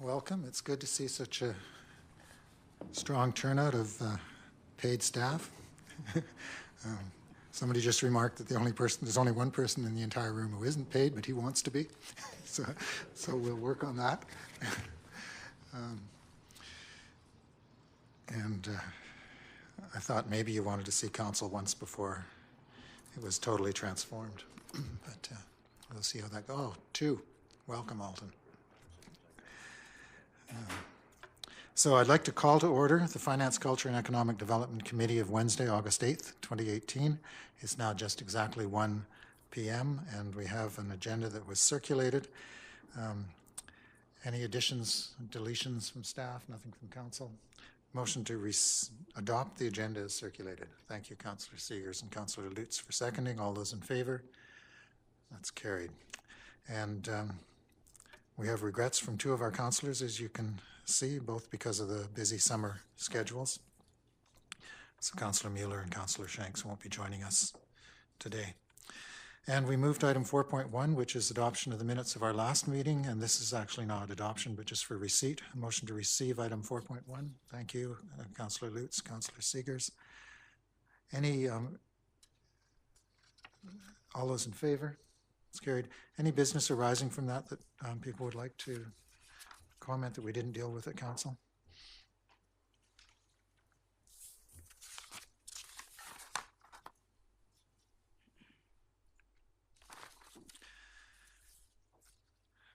welcome. It's good to see such a strong turnout of paid staff. Somebody just remarked that there's only one person in the entire room who isn't paid, but he wants to be. so we'll work on that. I thought maybe you wanted to see council once before it was totally transformed, but we'll see how that goes. Oh, two. Welcome, Alton. So I'd like to call to order the Finance, Culture and Economic Development Committee of Wednesday, August 8th, 2018. It's now just exactly 1 p.m. and we have an agenda that was circulated. Any additions, deletions from staff? Nothing from council? Motion to adopt the agenda is circulated. Thank you, Councillor Seegers and Councillor Lutz for seconding. All those in favor? That's carried. And we have regrets from two of our councillors, as you can see, both because of the busy summer schedules. So Councillor Mueller and Councillor Shanks won't be joining us today. And we moved to item 4.1, which is adoption of the minutes of our last meeting. And this is actually not adoption, but just for receipt. A motion to receive item 4.1. Thank you, Councillor Lutz, Councillor Seegers. Any, all those in favor? It's carried. Any business arising from that people would like to comment that we didn't deal with at council?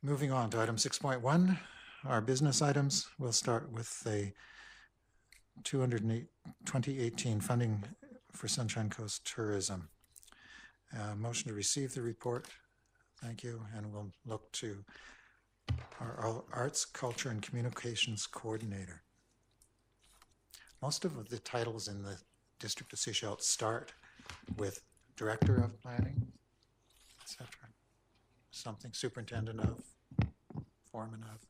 Moving on to item 6.1, our business items. We'll start with the 2018 funding for Sunshine Coast Tourism. Motion to receive the report. Thank you. And we'll look to our Arts, Culture and Communications Coordinator. Most of the titles in the District of Sechelt start with Director of Planning, etc. Something Superintendent of, Foreman of.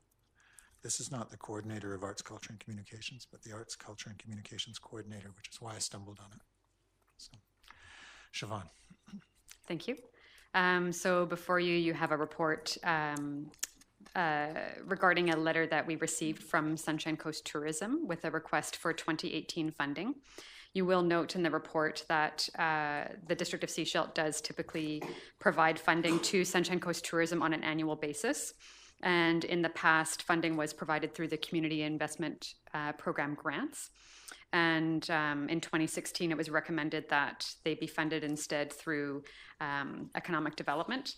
This is not the Coordinator of Arts, Culture and Communications, but the Arts, Culture and Communications Coordinator, which is why I stumbled on it. So, Siobhan. Thank you. So before you have a report regarding a letter that we received from Sunshine Coast Tourism with a request for 2018 funding. You will note in the report that the District of Sechelt does typically provide funding to Sunshine Coast Tourism on an annual basis. And in the past, funding was provided through the Community Investment Program grants. And in 2016, it was recommended that they be funded instead through economic development.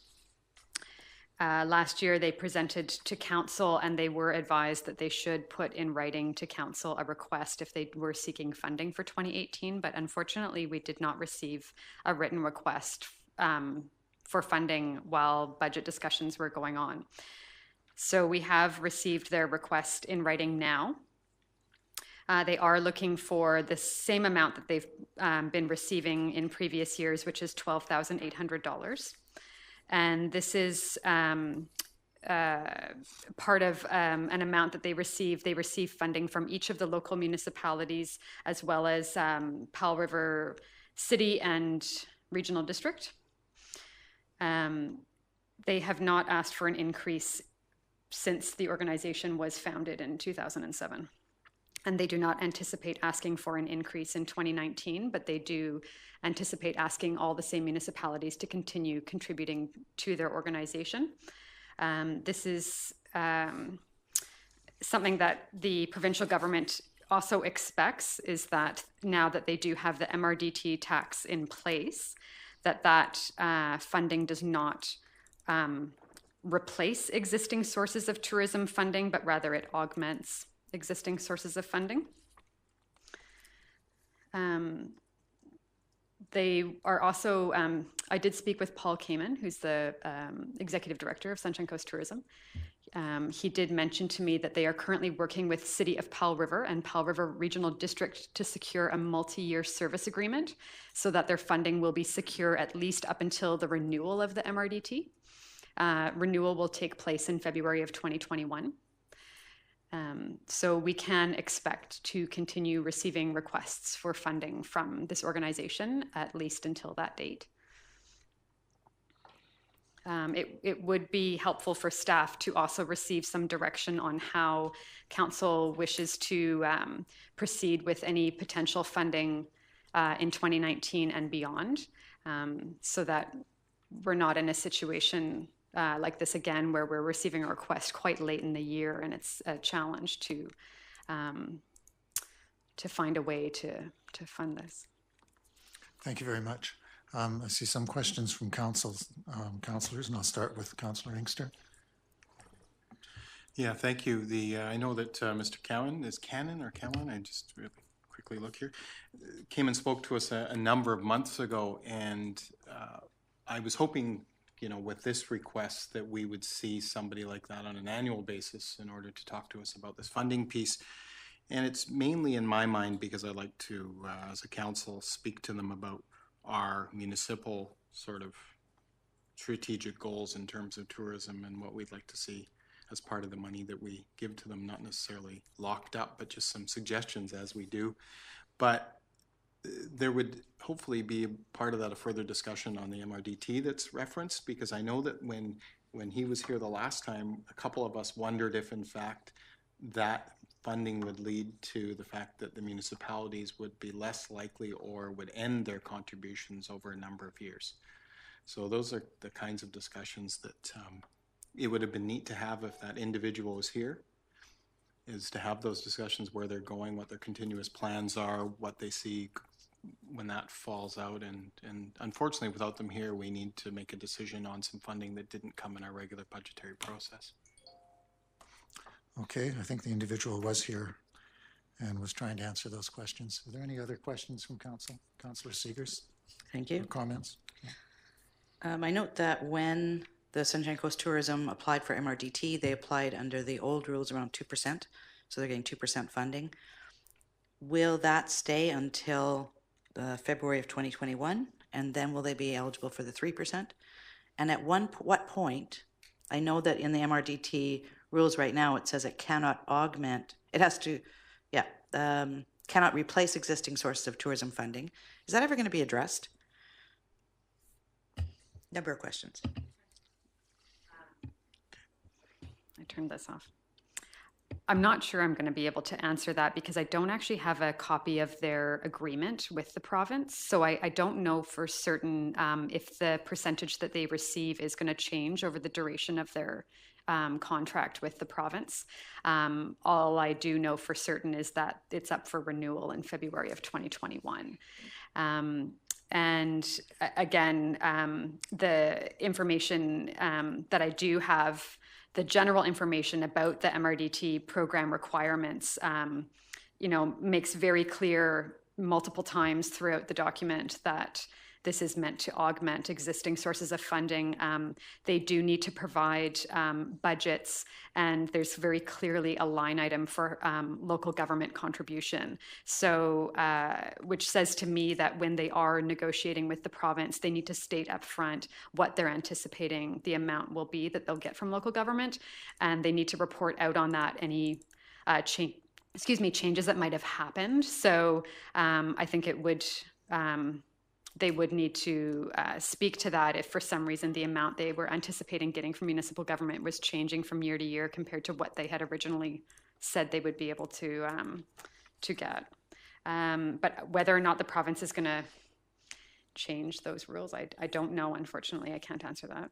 Last year, they presented to council and they were advised that they should put in writing to council a request if they were seeking funding for 2018. But unfortunately, we did not receive a written request for funding while budget discussions were going on. So we have received their request in writing now. They are looking for the same amount that they've been receiving in previous years, which is $12,800. And this is part of an amount that they receive. They receive funding from each of the local municipalities, as well as Powell River City and Regional District. They have not asked for an increase since the organization was founded in 2007. And they do not anticipate asking for an increase in 2019, but they do anticipate asking all the same municipalities to continue contributing to their organization. This is something that the provincial government also expects, is that now that they do have the MRDT tax in place, that funding does not replace existing sources of tourism funding, but rather it augments existing sources of funding. They are also, I did speak with Paul Kamen, who's the Executive Director of Sunshine Coast Tourism. He did mention to me that they are currently working with City of Powell River and Powell River Regional District to secure a multi-year service agreement so that their funding will be secure at least up until the renewal of the MRDT. Renewal will take place in February of 2021. So we can expect to continue receiving requests for funding from this organization at least until that date. it would be helpful for staff to also receive some direction on how council wishes to proceed with any potential funding in 2019 and beyond, so that we're not in a situation like this again, where we're receiving a request quite late in the year, and it's a challenge to find a way to fund this. Thank you very much. I see some questions from councilors, and I'll start with Councillor Inkster. Yeah, thank you. I know that Mr. Cowan, is Cannon or Cowan? I just really quickly look here, came and spoke to us a number of months ago, and I was hoping, with this request, that we would see somebody like that on an annual basis in order to talk to us about this funding piece. And it's mainly in my mind because I like to, as a council, speak to them about our municipal sort of strategic goals in terms of tourism and what we'd like to see as part of the money that we give to them, not necessarily locked up, but just some suggestions as we do. But there would hopefully be part of that a further discussion on the MRDT that's referenced, because I know that when he was here the last time, a couple of us wondered if in fact that funding would lead to the fact that the municipalities would be less likely or would end their contributions over a number of years. So those are the kinds of discussions that it would have been neat to have if that individual was here, is to have those discussions, where they're going, what their continuous plans are, what they see when that falls out. And unfortunately, without them here, we need to make a decision on some funding that didn't come in our regular budgetary process. Okay, I think the individual was here and was trying to answer those questions. Are there any other questions from council? Councillor Seegers? Thank you. Comments? I note that when the Sunshine Coast Tourism applied for MRDT, they applied under the old rules around 2%, so they're getting 2% funding. Will that stay until February of 2021, and then will they be eligible for the 3%? And at what point, I know that in the MRDT rules right now, it says it cannot augment, it has to, cannot replace existing sources of tourism funding. Is that ever going to be addressed? Number of questions. I turned this off. I'm not sure I'm going to be able to answer that because I don't actually have a copy of their agreement with the province. So I don't know for certain if the percentage that they receive is going to change over the duration of their contract with the province. All I do know for certain is that it's up for renewal in February of 2021. And again, the information that I do have, the general information about the MRDT program requirements, makes very clear multiple times throughout the document that this is meant to augment existing sources of funding. They do need to provide budgets, and there's very clearly a line item for local government contribution. So, which says to me that when they are negotiating with the province, they need to state up front what they're anticipating the amount will be that they'll get from local government, and they need to report out on that any changes that might have happened. So I think it would, they would need to speak to that if for some reason the amount they were anticipating getting from municipal government was changing from year to year compared to what they had originally said they would be able to get. But whether or not the province is going to change those rules, I don't know. Unfortunately, I can't answer that.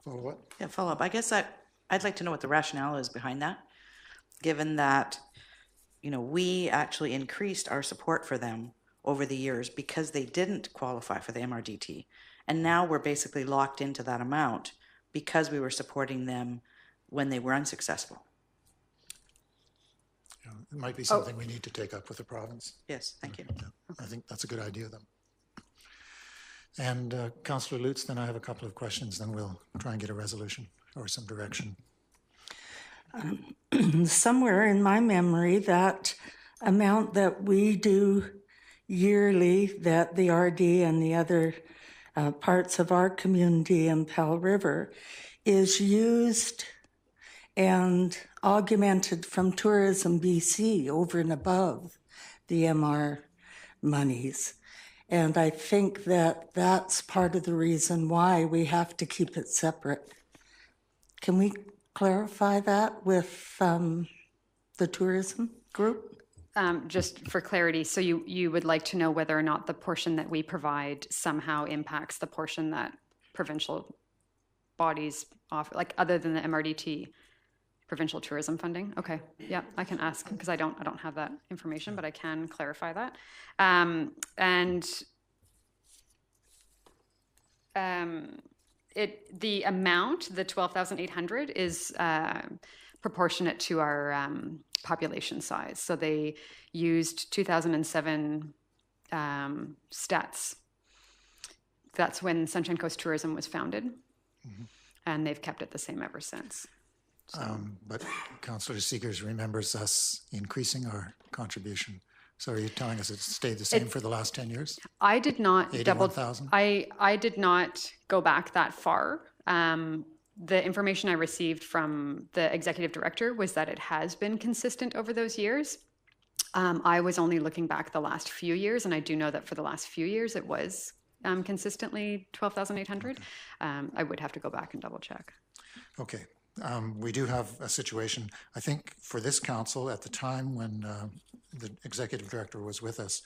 Follow up? Yeah, follow up. I guess I'd like to know what the rationale is behind that, given that, we actually increased our support for them over the years because they didn't qualify for the MRDT. And now we're basically locked into that amount because we were supporting them when they were unsuccessful. Yeah, it might be something we need to take up with the province. Yes, thank you. Yeah, I think that's a good idea then. And Councillor Lutz, then I have a couple of questions, then we'll try and get a resolution or some direction. Somewhere in my memory, that amount that we do yearly, that the RD and the other parts of our community in Pell River is used and augmented from Tourism BC over and above the MR monies. And I think that that's part of the reason why we have to keep it separate. Can we clarify that with the tourism group? Just for clarity, so you would like to know whether or not the portion that we provide somehow impacts the portion that provincial bodies offer, like other than the MRDT provincial tourism funding? Okay, yeah, I can ask because I don't have that information, but I can clarify that. The amount, the 12,800, is proportionate to our population size. So they used 2007 stats. That's when Sunshine Coast Tourism was founded, and they've kept it the same ever since. But Councillor Seegers remembers us increasing our contribution. So are you telling us it's stayed the same for the last 10 years? I did not 81,000? I did not go back that far. The information I received from the executive director was that it has been consistent over those years. I was only looking back the last few years, and I do know that for the last few years it was consistently 12,800. I would have to go back and double check. Okay. We do have a situation, I think, for this council at the time when the executive director was with us.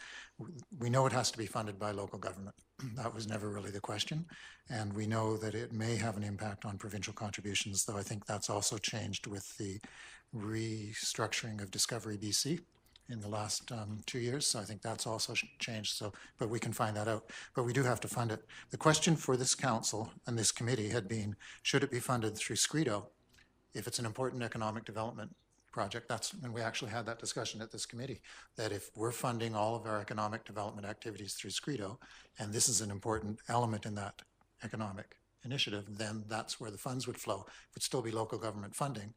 We know it has to be funded by local government. That was never really the question. And we know that it may have an impact on provincial contributions, though I think that's also changed with the restructuring of Discovery BC in the last 2 years. So I think that's also changed. So, but we can find that out. But we do have to fund it. The question for this council and this committee had been, should it be funded through SCREDO if it's an important economic development project? That's, and we actually had that discussion at this committee, that if we're funding all of our economic development activities through SCREDO, and this is an important element in that economic initiative, then that's where the funds would flow. It would still be local government funding,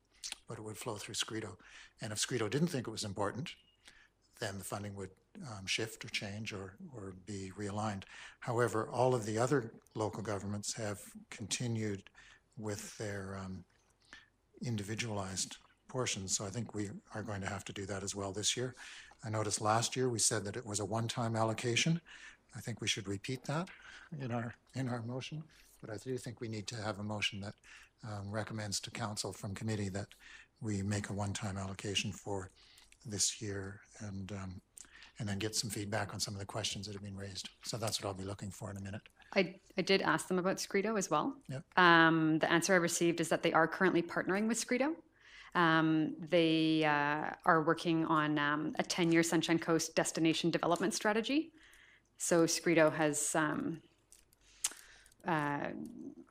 but it would flow through SCREDO. And if SCREDO didn't think it was important, then the funding would shift or change or be realigned. However, all of the other local governments have continued with their individualized portions, so I think we are going to have to do that as well this year. I noticed last year we said that it was a one-time allocation. I think we should repeat that in our motion, but I do think we need to have a motion that recommends to council from committee that we make a one-time allocation for this year, and then get some feedback on some of the questions that have been raised. So that's what I'll be looking for in a minute. I did ask them about SCREDO as well. Yep. The answer I received is that they are currently partnering with SCREDO. They are working on a 10-year Sunshine Coast destination development strategy. So SCREDO has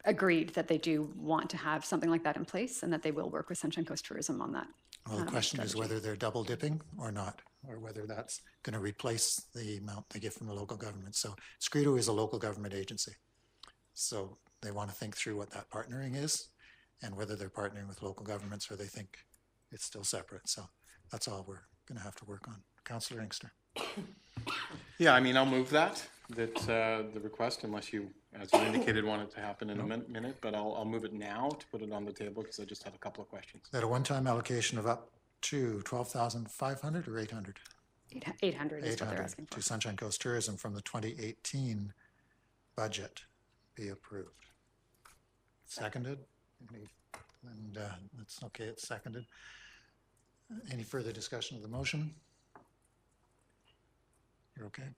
agreed that they do want to have something like that in place, and that they will work with Sunshine Coast Tourism on that. Well, the question is whether they're double dipping or not, or whether that's going to replace the amount they get from the local government. So SCREDO is a local government agency. So they want to think through what that partnering is and whether they're partnering with local governments or they think it's still separate. So that's all we're going to have to work on. Councillor Inkster. Yeah, I mean, I'll move that the request, unless you, as you indicated, want it to happen in a minute, but I'll move it now to put it on the table because I just had a couple of questions. That a one-time allocation of up to 12,500 or 800? 800 is what they're asking for. To Sunshine Coast Tourism from the 2018 budget be approved. Seconded? And that's okay, it's seconded. Any further discussion of the motion? You're okay?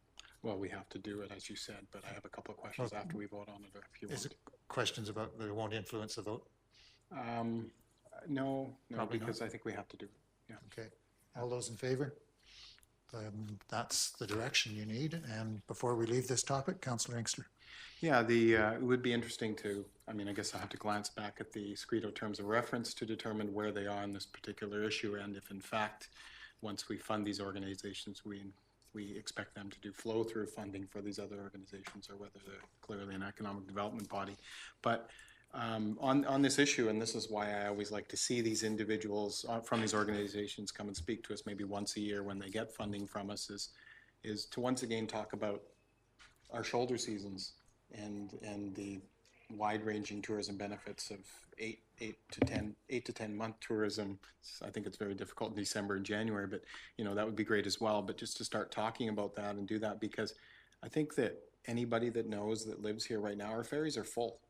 Well, we have to do it, as you said, but I have a couple of questions after we vote on it, if you want. Is it questions about that it won't influence the vote? No, Probably because not. I think we have to do it. Yeah. Okay. All those in favor? That's the direction you need. And before we leave this topic, Councillor Inkster. Yeah, it would be interesting to, I mean, I guess I have to glance back at the SCREDO terms of reference to determine where they are on this particular issue, and if in fact, once we fund these organizations, we expect them to do flow-through funding for these other organizations, or whether they're clearly an economic development body. But on this issue, and this is why I always like to see these individuals from these organizations come and speak to us maybe once a year when they get funding from us, is to once again talk about our shoulder seasons and the wide-ranging tourism benefits of 8 to 10 month tourism. I think it's very difficult in December and January, but that would be great as well. But just to start talking about that and do that, because I think that anybody that knows that lives here right now, our ferries are full.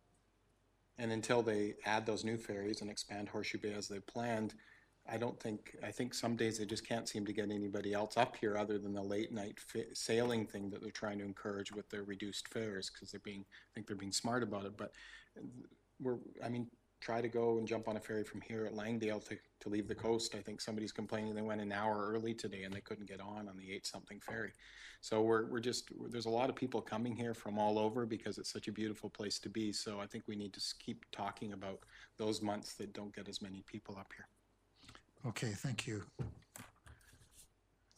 And until they add those new ferries and expand Horseshoe Bay as they planned, I think some days they just can't seem to get anybody else up here other than the late night sailing thing that they're trying to encourage with their reduced fares, because I think they're being smart about it. But try to go and jump on a ferry from here at Langdale to leave the coast. I think somebody's complaining they went an hour early today and they couldn't get on the 8-something ferry. So there's a lot of people coming here from all over because it's such a beautiful place to be. So I think we need to keep talking about those months that don't get as many people up here. Okay, thank you.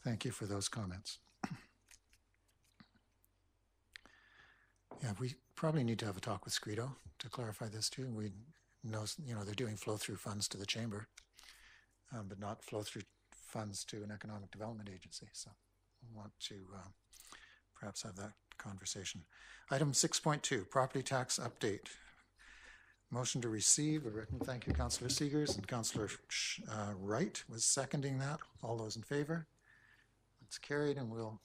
Thank you for those comments. Yeah, we probably need to have a talk with Scredo to clarify this too. We know, they're doing flow-through funds to the chamber, but not flow-through funds to an economic development agency. So I want to perhaps have that conversation. Item 6.2, property tax update. Motion to receive. Thank you, Councillor Seegers, and Councillor Wright was seconding that. All those in favor? It's carried, and we'll.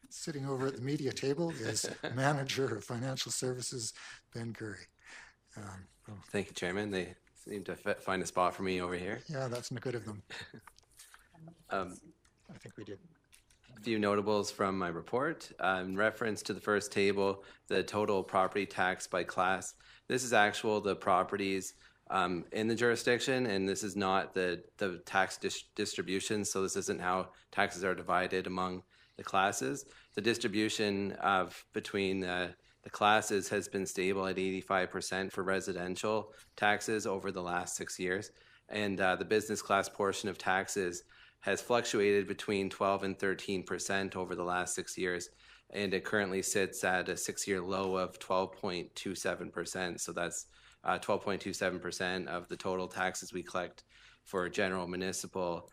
Sitting over at the media table is Manager of Financial Services, Ben Curry. Thank you, Chairman. They seem to find a spot for me over here. Yeah, that's not good of them. I think we did. A few notables from my report. In reference to the first table, the total property tax by class. This is the properties in the jurisdiction, and this is not the tax distribution, so this isn't how taxes are divided among the classes. The distribution between the classes has been stable at 85% for residential taxes over the last 6 years, and the business class portion of taxes has fluctuated between 12 and 13% over the last 6 years, and it currently sits at a 6-year low of 12.27%. So that's 12.27% of the total taxes we collect for general municipal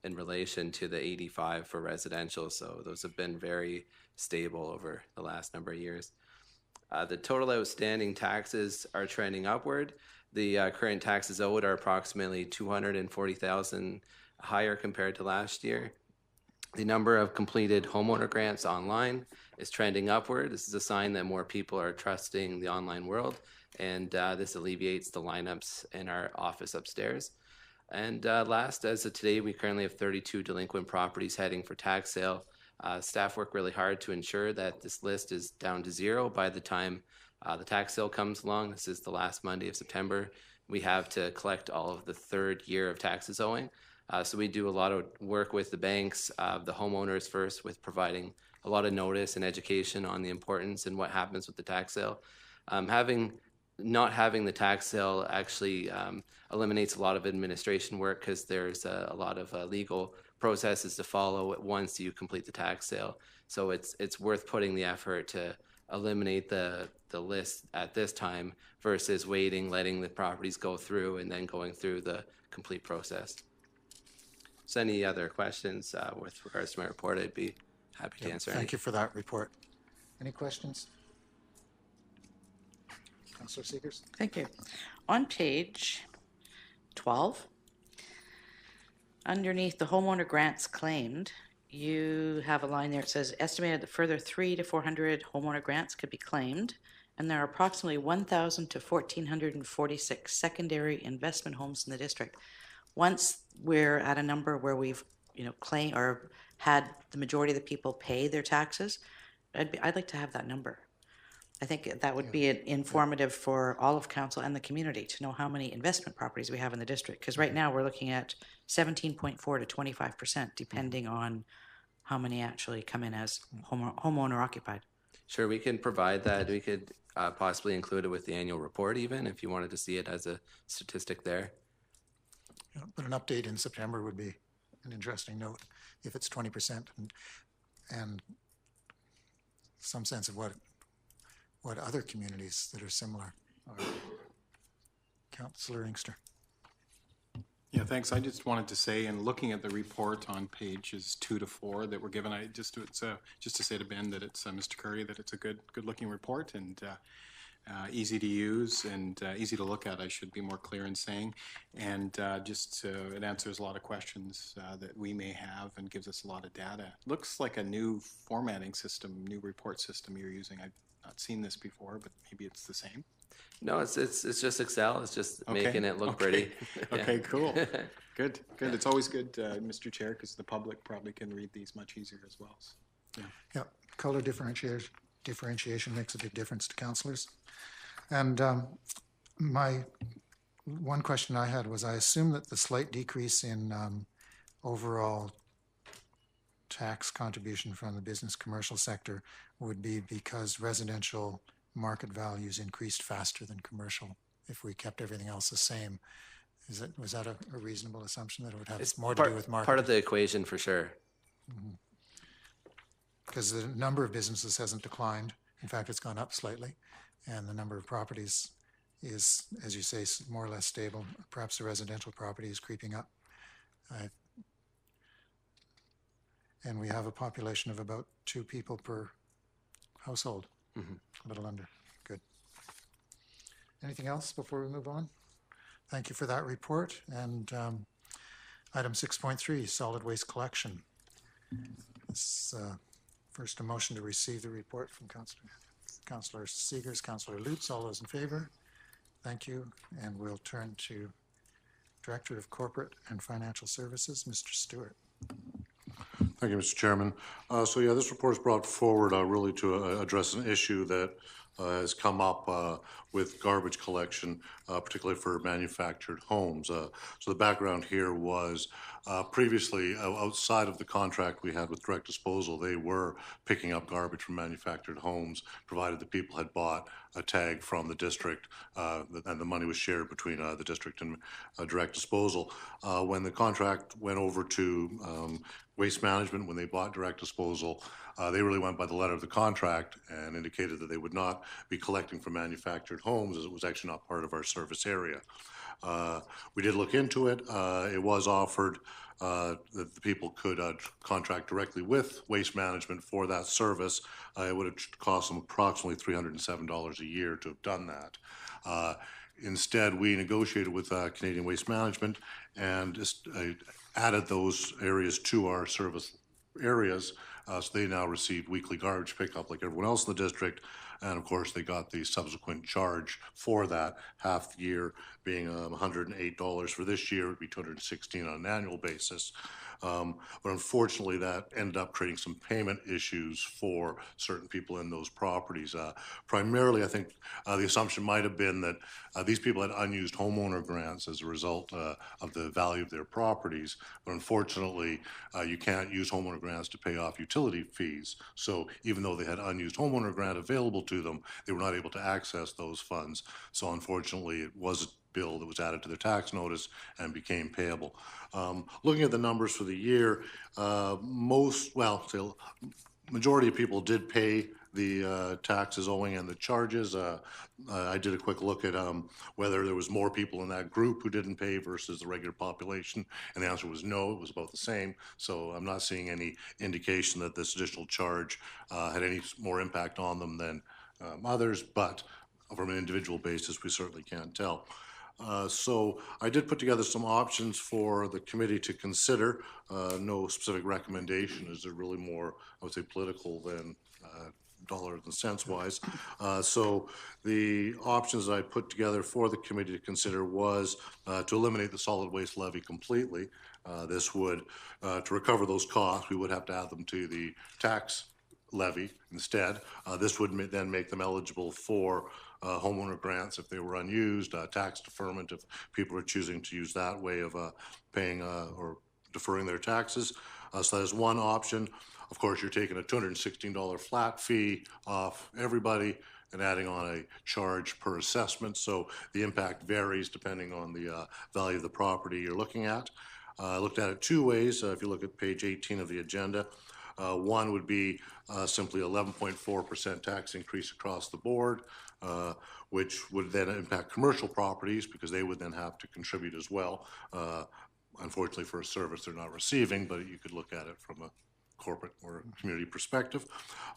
in relation to the 85 for residential. So those have been very stable over the last number of years. The total outstanding taxes are trending upward. The current taxes owed are approximately $240,000 higher compared to last year. The number of completed homeowner grants online is trending upward. This is a sign that more people are trusting the online world, and this alleviates the lineups in our office upstairs. And last, as of today, we currently have 32 delinquent properties heading for tax sale. Staff work really hard to ensure that this list is down to 0 by the time the tax sale comes along. This is the last Monday of September. We have to collect all of the 3rd year of taxes owing. So we do a lot of work with the banks, the homeowners first, with providing a lot of notice and education on the importance and what happens with the tax sale. Not having the tax sale actually eliminates a lot of administration work, because there's a lot of legal processes to follow once you complete the tax sale. So it's worth putting the effort to eliminate the list at this time versus waiting, letting the properties go through, and then going through the complete process. So any other questions with regards to my report, I'd be happy to answer any. Thank you for that report. Any questions? Councillor Seegers? Thank you. On page 12, underneath the homeowner grants claimed, you have a line there. It says estimated that further 300 to 400 homeowner grants could be claimed, and there are approximately 1,000 to 1,446 secondary investment homes in the district. Once we're at a number where we've claimed or had the majority of the people pay their taxes, I'd like to have that number. I think that would be informative for all of council and the community to know how many investment properties we have in the district. Because right now we're looking at 17.4 to 25%, depending on how many actually come in as homeowner occupied. Sure, we can provide that. We could possibly include it with the annual report, even if you wanted to see it as a statistic there. Yeah, but an update in September would be an interesting note if it's 20% and some sense of what other communities that are similar are. Councillor Inkster. Yeah, thanks. I just wanted to say, in looking at the report on pages 2 to 4 that were given, just to say to Ben that it's Mr. Curry, that it's a good looking report, and easy to use and easy to look at, I should be more clear in saying. And it answers a lot of questions that we may have and gives us a lot of data. Looks like a new formatting system, new report system you're using. I've not seen this before, but maybe it's the same. No, it's just Excel. It's just Okay, making it look okay. pretty. Okay, cool. Good. It's always good, Mr. Chair, because the public probably can read these much easier as well. So, yeah. Yeah, color differentiation makes a big difference to councillors. And my one question I had was, I assume that the slight decrease in overall tax contribution from the business commercial sector would be because residential market values increased faster than commercial if we kept everything else the same. Was that a reasonable assumption, that it would have more to do with market? Part of the equation for sure. Because the number of businesses hasn't declined. In fact, it's gone up slightly. And the number of properties is, as you say, more or less stable. Perhaps the residential property is creeping up. And we have a population of about 2 people per household. A little under. Good. Anything else before we move on? Thank you for that report. And item 6.3, solid waste collection. This, first, a motion to receive the report from Councillor Seegers, Councillor Lutz. All those in favor? Thank you. And we'll turn to Director of Corporate and Financial Services, Mr. Stewart. Thank you, Mr. Chairman. This report is brought forward really to address an issue that has come up with garbage collection, particularly for manufactured homes. So the background here was previously, outside of the contract we had with Direct Disposal, they were picking up garbage from manufactured homes, provided the people had bought a tag from the district, and the money was shared between the district and Direct Disposal. When the contract went over to Waste Management, when they bought Direct Disposal, they really went by the letter of the contract and indicated that they would not be collecting from manufactured homes, as it was actually not part of our service area. We did look into it. It was offered that the people could contract directly with Waste Management for that service. It would have cost them approximately $307 a year to have done that. Instead, we negotiated with Canadian Waste Management and just added those areas to our service areas. So they now receive weekly garbage pickup like everyone else in the district. And of course, they got the subsequent charge for that, half the year being $108 for this year. It would be $216 on an annual basis. But unfortunately, that ended up creating some payment issues for certain people in those properties. Primarily, I think the assumption might have been that these people had unused homeowner grants as a result of the value of their properties. But unfortunately, you can't use homeowner grants to pay off utility fees. So even though they had unused homeowner grant available to them, they were not able to access those funds. So unfortunately, it was a bill that was added to their tax notice and became payable. Looking at the numbers for the year, majority of people did pay the taxes owing and the charges. I did a quick look at whether there was more people in that group who didn't pay versus the regular population, and the answer was no, it was about the same. So I'm not seeing any indication that this additional charge had any more impact on them than others, but from an individual basis, we certainly can't tell. So I did put together some options for the committee to consider. No specific recommendation. Is it really more, I would say, political than dollars and cents wise? So the options that I put together for the committee to consider was to eliminate the solid waste levy completely. This would, to recover those costs, we would have to add them to the tax levy instead. This would then make them eligible for homeowner grants if they were unused, tax deferment if people are choosing to use that way of paying or deferring their taxes. So that is one option. Of course, you're taking a $216 flat fee off everybody and adding on a charge per assessment. So the impact varies depending on the value of the property you're looking at. I looked at it two ways. If you look at page 18 of the agenda, one would be simply 11.4% tax increase across the board, which would then impact commercial properties because they would then have to contribute as well. Unfortunately, for a service they're not receiving, but you could look at it from a corporate or community perspective.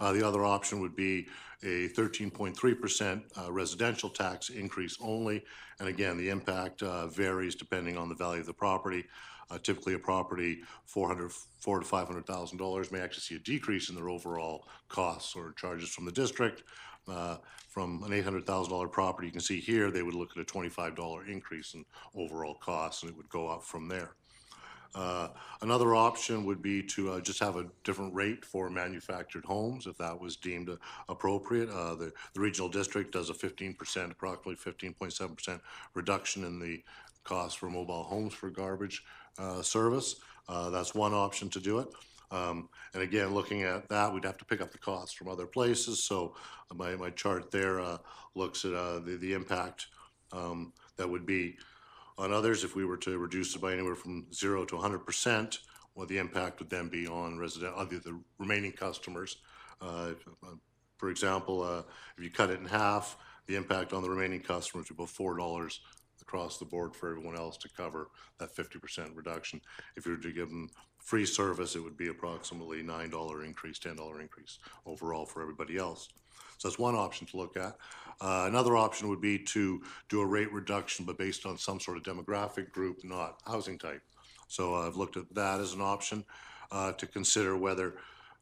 The other option would be a 13.3% residential tax increase only. And again, the impact varies depending on the value of the property. Typically, a property $400,000 to $500,000 may actually see a decrease in their overall costs or charges from the district. From an $800,000 property, you can see here, they would look at a $25 increase in overall costs, and it would go up from there. Another option would be to just have a different rate for manufactured homes, if that was deemed appropriate. The regional district does a 15%, approximately 15.7% reduction in the cost for mobile homes for garbage service. That's one option to do it. And again, looking at that, we'd have to pick up the costs from other places. So my chart there looks at the impact that would be on others if we were to reduce it by anywhere from 0 to 100%, what the impact would then be on the remaining customers. For example, if you cut it in half, the impact on the remaining customers would be $4 across the board for everyone else to cover that 50% reduction. If you were to give them free service, it would be approximately $9 increase, $10 increase overall for everybody else. So that's one option to look at. Another option would be to do a rate reduction, but based on some sort of demographic group, not housing type. So I've looked at that as an option to consider whether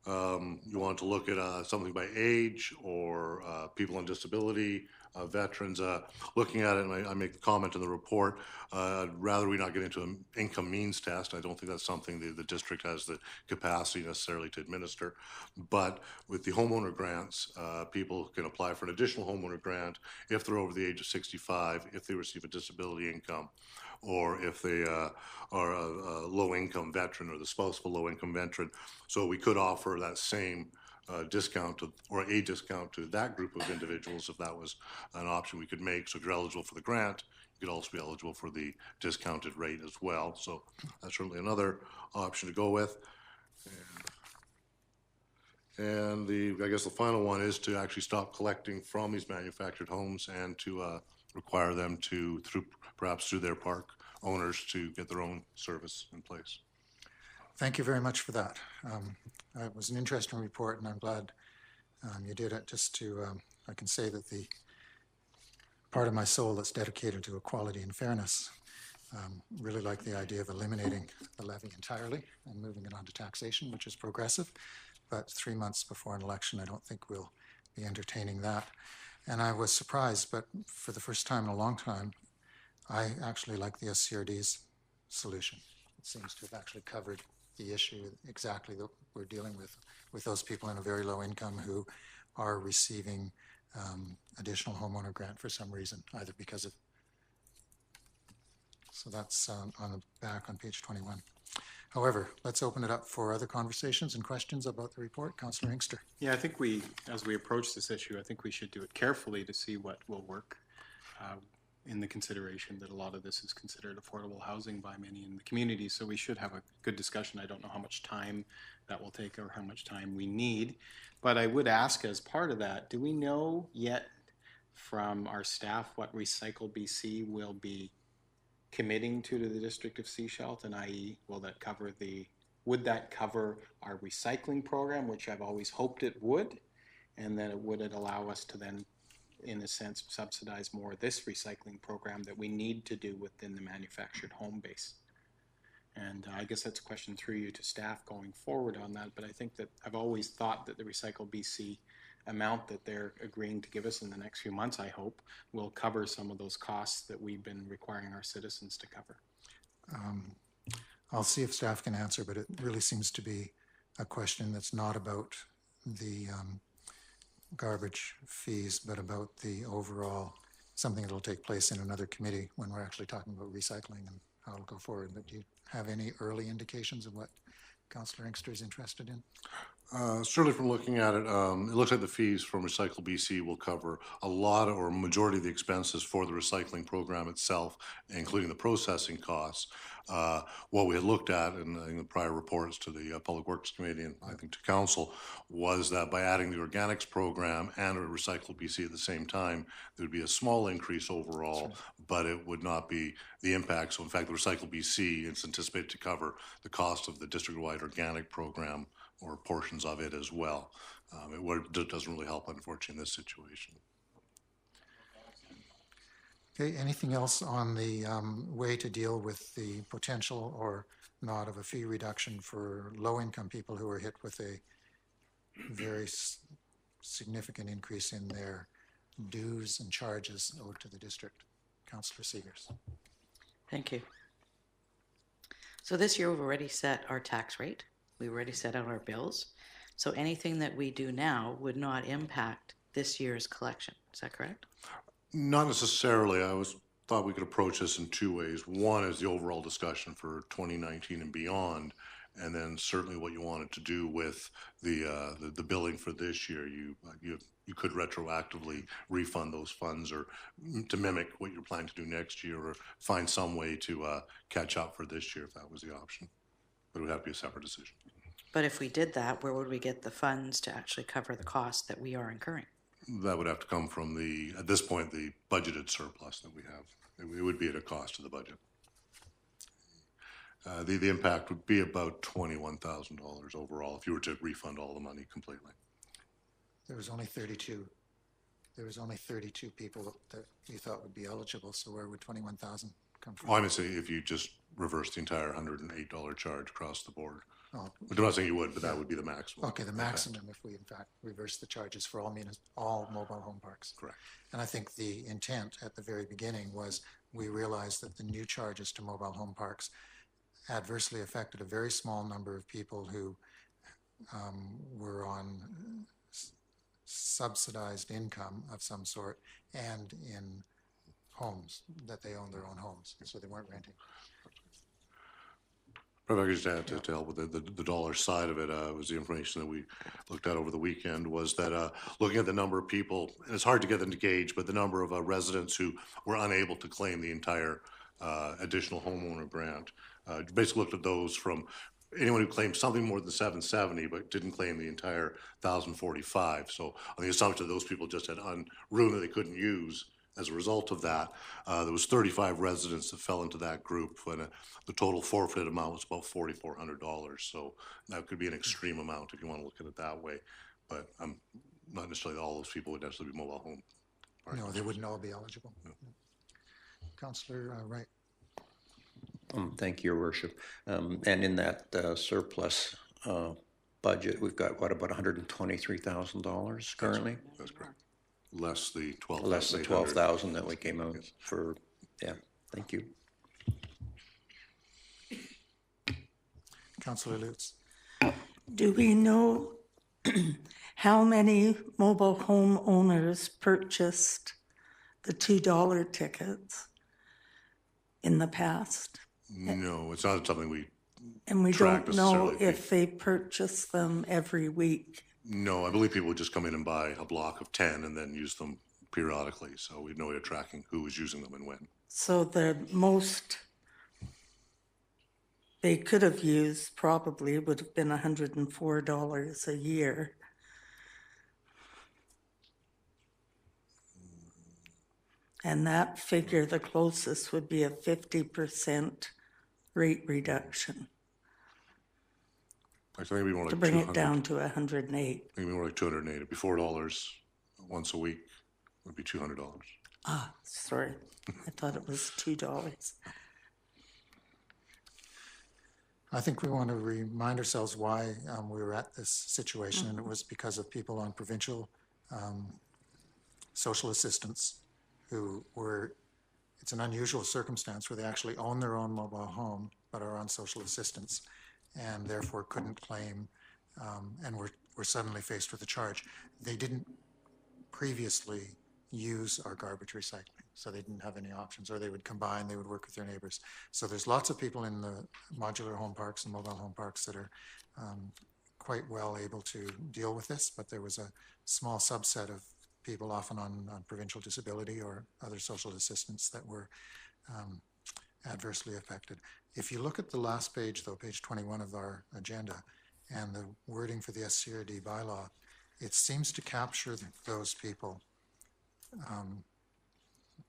you want to look at something by age or people on disability, veterans. Looking at it, and I make the comment in the report, I'd rather we not get into an income means test. I don't think that's something the district has the capacity necessarily to administer. But with the homeowner grants, people can apply for an additional homeowner grant if they're over the age of 65, if they receive a disability income, or if they are a low-income veteran or the spouse of a low-income veteran. So we could offer that same discount or a discount to that group of individuals if that was an option we could make. So if you're eligible for the grant, you could also be eligible for the discounted rate as well. So that's certainly another option to go with. And I guess the final one is to actually stop collecting from these manufactured homes and to require them to, perhaps through their park owners, to get their own service in place. Thank you very much for that. It was an interesting report, and I'm glad you did it. Just to, I can say that the part of my soul that's dedicated to equality and fairness really like the idea of eliminating the levy entirely and moving it on to taxation, which is progressive. But 3 months before an election, I don't think we'll be entertaining that. And I was surprised, but for the first time in a long time, I actually like the SCRD's solution. It seems to have actually covered the issue exactly that we're dealing with those people in a very low income who are receiving additional homeowner grant for some reason, either because of, so that's on the back on page 21. However, let's open it up for other conversations and questions about the report. Councillor Inkster. Yeah, I think as we approach this issue, I think we should do it carefully to see what will work in the consideration that a lot of this is considered affordable housing by many in the community. So we should have a good discussion. I don't know how much time that will take or how much time we need, but I would ask as part of that, do we know yet from our staff what Recycle BC will be committing to the District of Sechelt, and i.e. would that cover our recycling program, which I've always hoped it would, and then would it allow us to then, in a sense, subsidize more of this recycling program that we need to do within the manufactured home base? And I guess that's a question through you to staff going forward on that, but I think that I've always thought that the Recycle BC amount that they're agreeing to give us in the next few months, I hope, will cover some of those costs that we've been requiring our citizens to cover. I'll see if staff can answer, but it really seems to be a question that's not about the garbage fees, but about the overall, something that will take place in another committee when we're actually talking about recycling and how it'll go forward. But do you have any early indications of what Councillor Inkster is interested in? Certainly from looking at it, it looks like the fees from Recycle BC will cover a lot or majority of the expenses for the recycling program itself, including the processing costs. What we had looked at in the prior reports to the Public Works Committee and I think to Council was that by adding the organics program and a Recycle BC at the same time, there would be a small increase overall, but it would not be the impact. So in fact, the Recycle BC is anticipated to cover the cost of the district-wide organic program or portions of it as well. It doesn't really help, unfortunately, in this situation. Okay, anything else on the way to deal with the potential or not of a fee reduction for low-income people who are hit with a very significant increase in their dues and charges owed to the district? Councillor Seegers. Thank you. So this year we've already set our tax rate. We've already set out our bills. So anything that we do now would not impact this year's collection. Is that correct? Not necessarily. Thought we could approach this in two ways. One is the overall discussion for 2019 and beyond, and then certainly what you wanted to do with the billing for this year. You could retroactively refund those funds, or to mimic what you're planning to do next year, or find some way to catch up for this year if that was the option. But it would have to be a separate decision. But if we did that, where would we get the funds to actually cover the costs that we are incurring? That would have to come from at this point, the budgeted surplus that we have. It would be at a cost to the budget. The impact would be about $21,000 overall if you were to refund all the money completely. There was only 32. There was only 32 people that you thought would be eligible, so where would 21,000 come from? Well, I'm going to say if you just reverse the entire $108 charge across the board. Oh, I'm not saying you would, but that would be the maximum. okay, the maximum if we in fact reverse the charges for all mobile home parks. Correct. And I think the intent at the very beginning was we realized that the new charges to mobile home parks adversely affected a very small number of people who were on subsidized income of some sort and in homes, that they own their own homes, so they weren't renting. If I could just add to help with the dollar side of it, was the information that we looked at over the weekend, was that looking at the number of people, and it's hard to get them to gauge, but the number of residents who were unable to claim the entire additional homeowner grant, basically looked at those from anyone who claimed something more than 770 but didn't claim the entire 1,045. So on the assumption that those people just had room that they couldn't use. As a result of that, there was 35 residents that fell into that group, and the total forfeit amount was about $4,400. So that could be an extreme amount if you want to look at it that way. But not necessarily all those people would necessarily be mobile home parks. No, they wouldn't all be eligible. No. Councillor Wright. Thank you, Your Worship. And in that surplus budget, we've got, what, about $123,000 currently? That's correct. Less the 12,000. Less the 12,000 that we came out for. Yeah, thank you. Councillor Lutz. Do we know how many mobile home owners purchased the $2 tickets in the past? No, it's not something we And we track don't know necessarily. if they purchase them every week. No, I believe people would just come in and buy a block of 10 and then use them periodically. So we have no way of tracking who was using them and when. So the most they could have used probably would have been $104 a year. And that figure, the closest, would be a 50% rate reduction I think it'd be more like to bring 200. it down to 108. I think it'd be more like 208. It'd be $4 once a week. It would be $200. Ah, sorry. I thought it was $2. I think we want to remind ourselves why we were at this situation, and it was because of people on provincial social assistance who were, it's an unusual circumstance where they actually own their own mobile home but are on social assistance and therefore couldn't claim and were suddenly faced with a charge. They didn't previously use our garbage recycling, so they didn't have any options, or they would combine, they would work with their neighbors. So there's lots of people in the modular home parks and mobile home parks that are quite well able to deal with this, but there was a small subset of people, often on provincial disability or other social assistance, that were adversely affected. If you look at the last page, though, page 21 of our agenda, and the wording for the SCRD bylaw, it seems to capture those people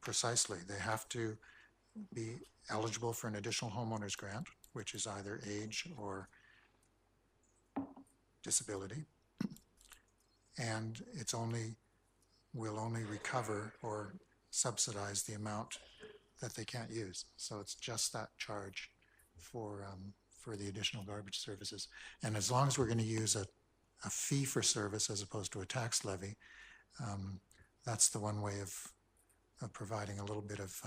precisely. They have to be eligible for an additional homeowner's grant, which is either age or disability. And will only recover or subsidize the amount that they can't use. So it's just that charge for the additional garbage services. And as long as we're going to use a fee for service as opposed to a tax levy, that's the one way of providing a little bit of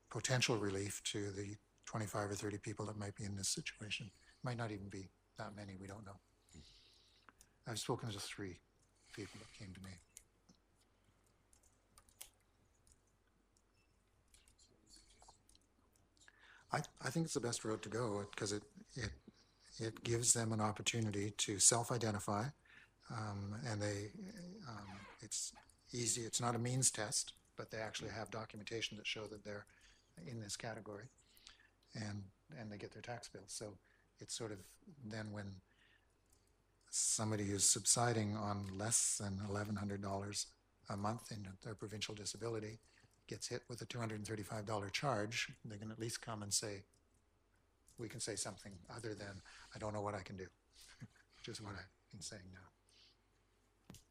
potential relief to the 25 or 30 people that might be in this situation. Might not even be that many, we don't know. I've spoken to 3 people that came to me. I think it's the best road to go because it gives them an opportunity to self-identify, and it's easy. It's not a means test, but they actually have documentation that show that they're in this category, and they get their tax bill. So it's sort of then when somebody who's subsiding on less than $1,100 a month in their provincial disability gets hit with a $235 charge, they can at least come and say, we can say something other than, I don't know what I can do, which is what I've been saying now.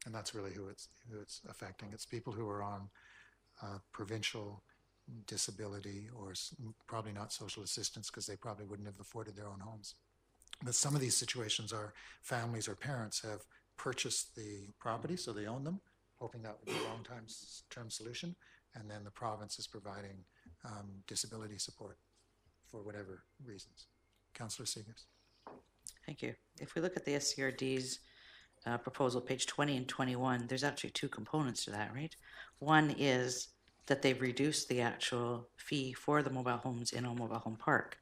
And that's really who it's affecting. It's people who are on provincial disability or probably not social assistance because they probably wouldn't have afforded their own homes. But some of these situations are families or parents have purchased the property, so they own them, hoping that would be a long-term solution, and then the province is providing disability support for whatever reasons. Councillor Seegers. Thank you. If we look at the SCRD's proposal, page 20 and 21, there's actually 2 components to that, right? One is that they've reduced the actual fee for the mobile homes in a mobile home park.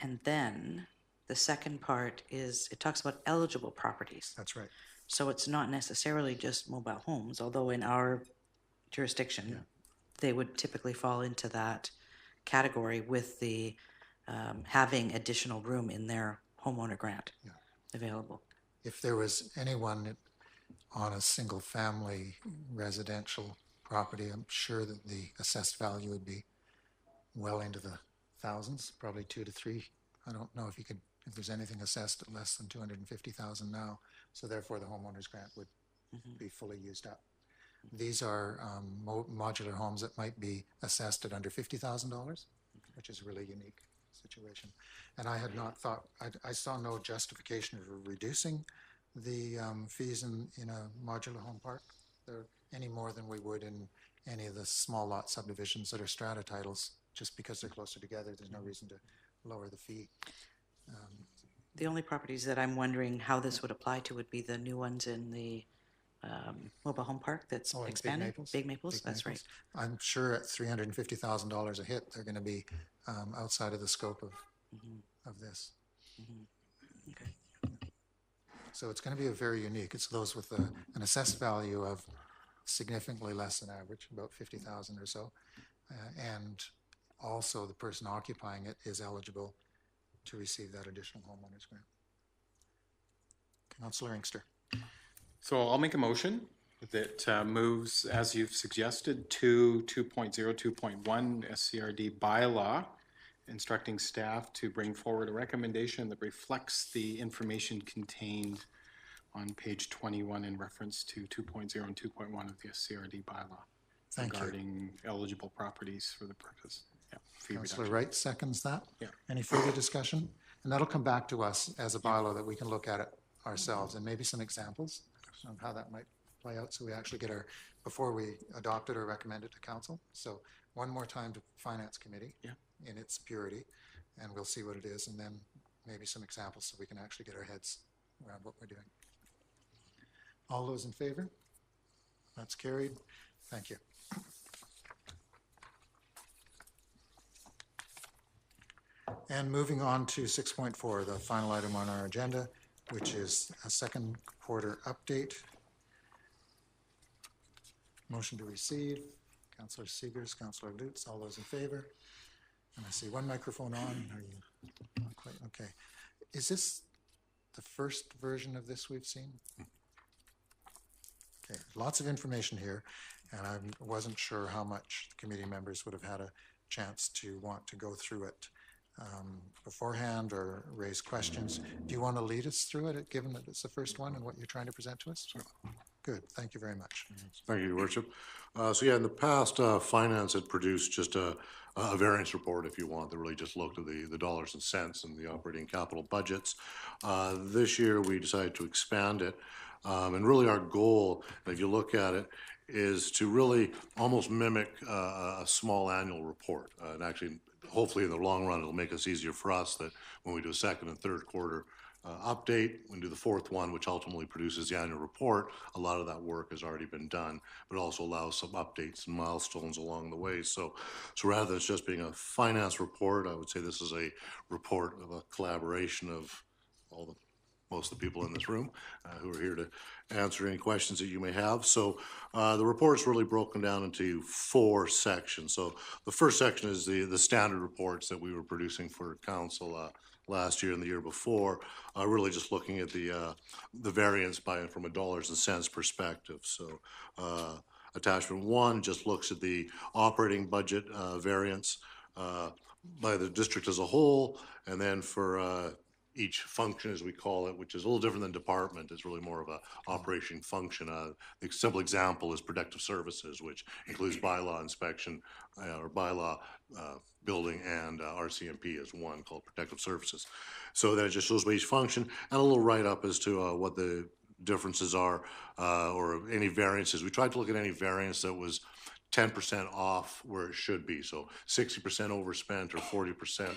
And then the second part is it talks about eligible properties. That's right. So it's not necessarily just mobile homes, although in our jurisdiction, they would typically fall into that category with the having additional room in their homeowner grant available. If there was anyone on a single family residential property, I'm sure that the assessed value would be well into the thousands, probably 2 to 3. I don't know if there's anything assessed at less than 250,000 now. So therefore the homeowner's grant would be fully used up. These are modular homes that might be assessed at under $50,000, which is a really unique situation. And I had not thought, I saw no justification for reducing the fees in a modular home park any more than we would in any of the small lot subdivisions that are strata titles. Just because they're closer together, there's no reason to lower the fee. The only properties that I'm wondering how this would apply to would be the new ones in the mobile home park that's in expanding. Big Maples, that's right. I'm sure at $350,000 a hit, they're going to be outside of the scope of this. Okay. So it's going to be very unique. It's those with an assessed value of significantly less than average, about 50,000 or so, and also the person occupying it is eligible to receive that additional homeowner's grant. Councillor Inkster. So I'll make a motion that moves, as you've suggested, to 2.02.1 SCRD bylaw, instructing staff to bring forward a recommendation that reflects the information contained on page 21 in reference to 2.0 and 2.1 of the SCRD bylaw regarding eligible properties for the purpose. Fee Councillor reduction. Wright seconds that. Yeah. Any further discussion? And that'll come back to us as a bylaw that we can look at it ourselves and maybe some examples of how that might play out so we actually get before we adopt it or recommend it to council. So one more time to Finance Committee in its purity, and we'll see what it is, and then maybe some examples so we can actually get our heads around what we're doing. All those in favor? That's carried. Thank you. And moving on to 6.4, the final item on our agenda, which is a second quarter update. Motion to receive. Councillor Seegers, Councillor Lutz, all those in favor? And I see one microphone on. Are you not quite? Okay. Is this the first version of this we've seen? Okay, lots of information here, and I wasn't sure how much the committee members would have had a chance to want to go through it. beforehand or raise questions. Do you want to lead us through it, given that it's the first one and what you're trying to present to us? Good, thank you very much. Thank you, Your Worship. So yeah, in the past, Finance had produced just a variance report, if you want, that really just looked at the dollars and cents and the operating capital budgets. This year, we decided to expand it. And really our goal, if you look at it, is to really almost mimic a small annual report. And actually, hopefully in the long run, it'll make us easier for us that when we do a second and third quarter update, when we do the fourth one, which ultimately produces the annual report, a lot of that work has already been done, but also allows some updates and milestones along the way. So rather than just being a finance report, I would say this is a report of a collaboration of most of the people in this room who are here to answer any questions that you may have. So the report's really broken down into 4 sections. So the first section is the standard reports that we were producing for council last year and the year before, really just looking at the variance from a dollars and cents perspective. So attachment 1 just looks at the operating budget variance by the district as a whole, and then for each function, as we call it, which is a little different than department. It's really more of a operation function. The simple example is protective services, which includes bylaw inspection or bylaw building and RCMP is one called protective services. So that it just shows each function and a little write-up as to what the differences are or any variances. We tried to look at any variance that was 10% off where it should be. So 60% overspent or 40%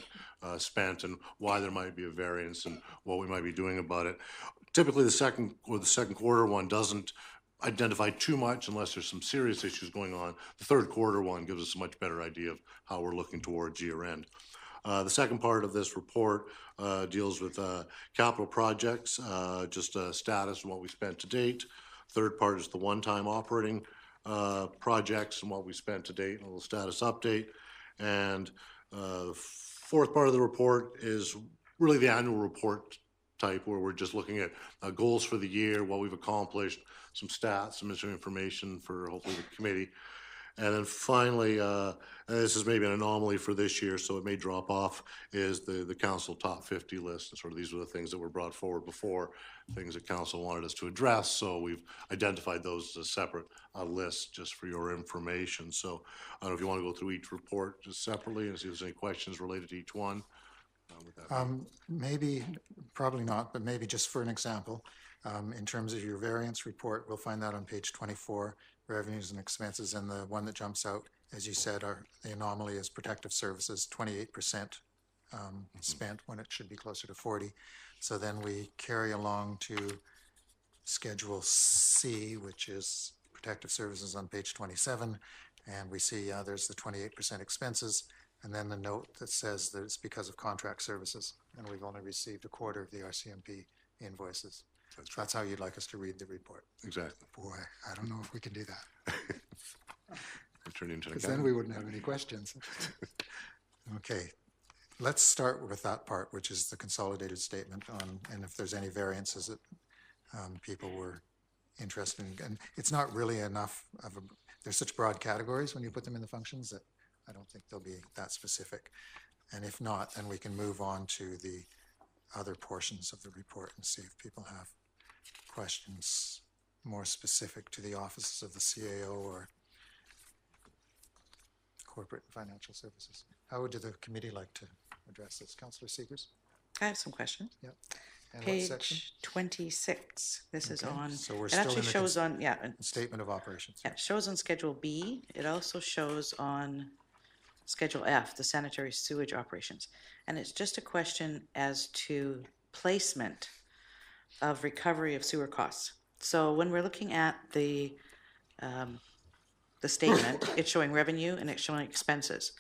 spent, and why there might be a variance and what we might be doing about it. Typically the second quarter one doesn't identify too much unless there's some serious issues going on. The third quarter one gives us a much better idea of how we're looking towards year end. The second part of this report deals with capital projects, just status and what we spent to date. Third part is the one-time operating projects and what we spent to date, and a little status update. And the fourth part of the report is really the annual report type, where we're just looking at goals for the year, what we've accomplished, some stats, some information for hopefully the committee. And then finally, and this is maybe an anomaly for this year, so it may drop off, is the council top 50 list. And sort of these were the things that were brought forward before, things that council wanted us to address. So we've identified those as a separate list just for your information. So I don't know if you want to go through each report just separately and see if there's any questions related to each one. Maybe, probably not, but maybe just for an example, in terms of your variance report, we'll find that on page 24, revenues and expenses, and the one that jumps out, as you said, the anomaly is protective services, 28% spent when it should be closer to 40. So then we carry along to Schedule C, which is protective services on page 27, and we see there's the 28% expenses, and then the note that says that it's because of contract services, and we've only received a quarter of the RCMP invoices. That's how you'd like us to read the report. Exactly. Boy, I don't know if we can do that. Turn into Because then we wouldn't have any questions. Okay, let's start with that part, which is the consolidated statement on, and if there's any variances that people were interested in. And it's not really enough of there's such broad categories when you put them in the functions that I don't think they'll be that specific. And if not, then we can move on to the other portions of the report and see if people have questions more specific to the offices of the CAO or corporate and financial services. How would the committee like to address this? Councillor Seegers? I have some questions. Yep. And what section? Page 26. This is Okay, on, so we're it still actually in the shows on, Statement of operations. yeah, it shows on Schedule B. It also shows on Schedule F, the sanitary sewage operations. And it's just a question as to placement of recovery of sewer costs. So when we're looking at the statement, it's showing revenue and it's showing expenses.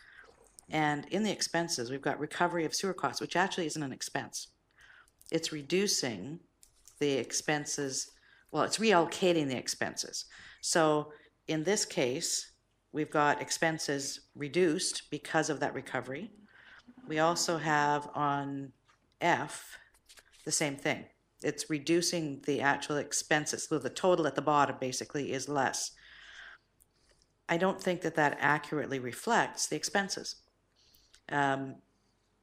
And in the expenses, we've got recovery of sewer costs, which actually isn't an expense. It's reducing the expenses, well, it's reallocating the expenses. So in this case, we've got expenses reduced because of that recovery. We also have on F the same thing. It's reducing the actual expenses. So the total at the bottom basically is less. I don't think that that accurately reflects the expenses.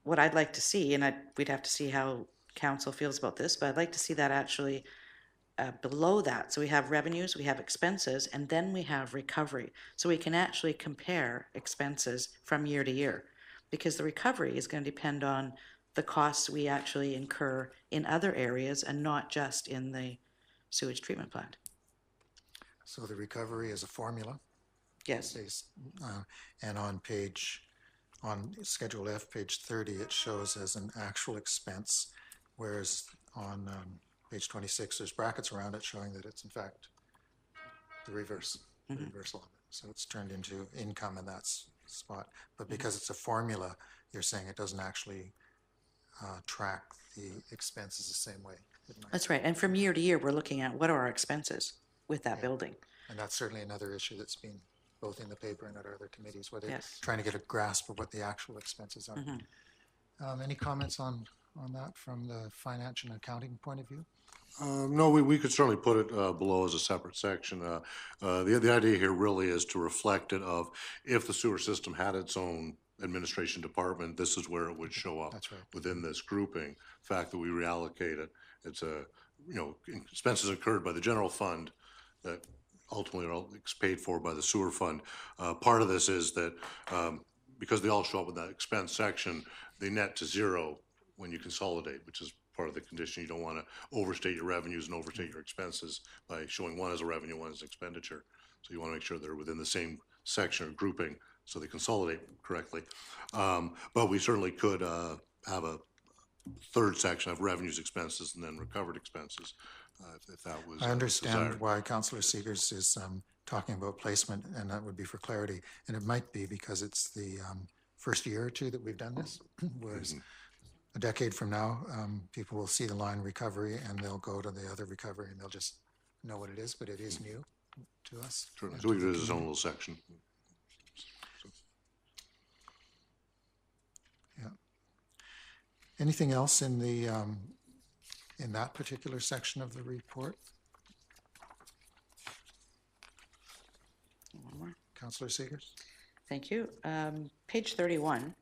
what I'd like to see, and we'd have to see how council feels about this, but I'd like to see that actually below that. So we have revenues, we have expenses, and then we have recovery. So we can actually compare expenses from year to year, because the recovery is going to depend on the costs we actually incur in other areas and not just in the sewage treatment plant. So the recovery is a formula. Yes. Based, and on Schedule F, page 30, it shows as an actual expense, whereas on page 26, there's brackets around it showing that it's in fact the reverse, the reversal of it. So it's turned into income in that spot. But because it's a formula, you're saying it doesn't actually track the expenses the same way. That's right. And from year to year, we're looking at what are our expenses with that building. And that's certainly another issue that's been both in the paper and at other committees, where they're Yes. trying to get a grasp of what the actual expenses are. Any comments on that from the financial and accounting point of view? No, we could certainly put it below as a separate section. The idea here really is to reflect it of if the sewer system had its own administration department, this is where it would show up. That's right. Within this grouping. The fact that we reallocate it, it's expenses incurred by the general fund that ultimately are paid for by the sewer fund. Part of this is that because they all show up in that expense section, they net to zero when you consolidate, which is part of the condition. You don't want to overstate your revenues and overstate your expenses by showing one as a revenue, one as expenditure. So you want to make sure they're within the same section or grouping so they consolidate correctly. But we certainly could have a third section of revenues, expenses, and then recovered expenses, if that was I understand desired. why Councillor Seegers is talking about placement, and that would be for clarity. And it might be because it's the first year or two that we've done this, whereas a decade from now, people will see the line recovery and they'll go to the other recovery and they'll just know what it is, but it is new to us. Certainly. So we could do its own little section. Yeah. Anything else in the in that particular section of the report? One more. Councillor Seegers? Thank you. Page 31.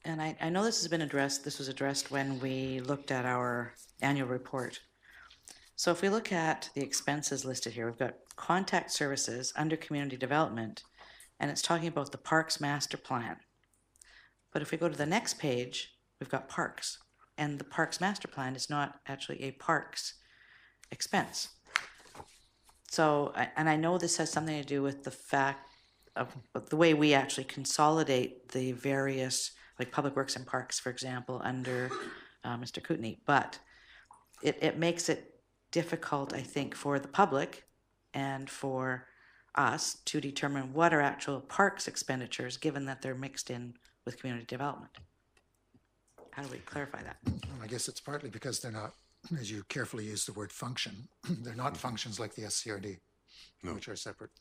And I know this has been addressed, this was addressed when we looked at our annual report. So if we look at the expenses listed here, we've got contact services under community development, and it's talking about the Parks Master Plan. But if we go to the next page, we've got parks, and the Parks Master Plan is not actually a parks expense. So, and I know this has something to do with the fact of the way we actually consolidate the various, like Public Works and Parks, for example, under Mr. Kootenai. But it makes it difficult, I think, for the public and for us to determine what are actual parks expenditures, given that they're mixed in with community development. How do we clarify that? I guess it's partly because they're not, as you carefully use the word function, they're not functions like the SCRD, which are separate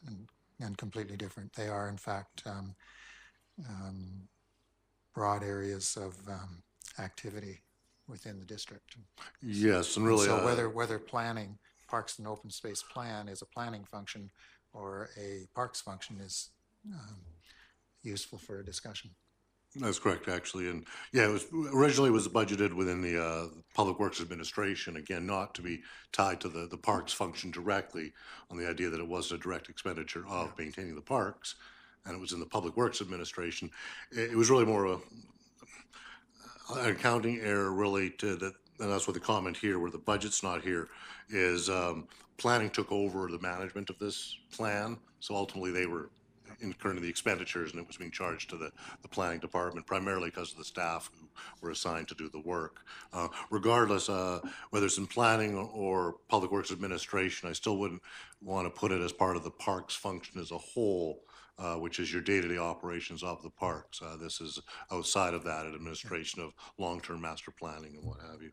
and completely different. They are, in fact, broad areas of activity within the district. Yes, and really. So whether planning, parks and open space plan is a planning function or a parks function is useful for a discussion. That's correct, actually. And yeah, it was originally was budgeted within the Public Works Administration, again, not to be tied to the parks function directly, on the idea that it was a direct expenditure of maintaining the parks, and it was in the Public Works Administration. It was really more an accounting error, really, to that, and that's what the comment here, where the budget's not here, is planning took over the management of this plan, so ultimately they were incurring the expenditures, and it was being charged to the planning department, primarily because of the staff who were assigned to do the work. Regardless, whether it's in planning or Public Works Administration, I still wouldn't want to put it as part of the parks function as a whole, which is your day-to-day operations of the parks. This is outside of that, an administration of long-term master planning and what have you.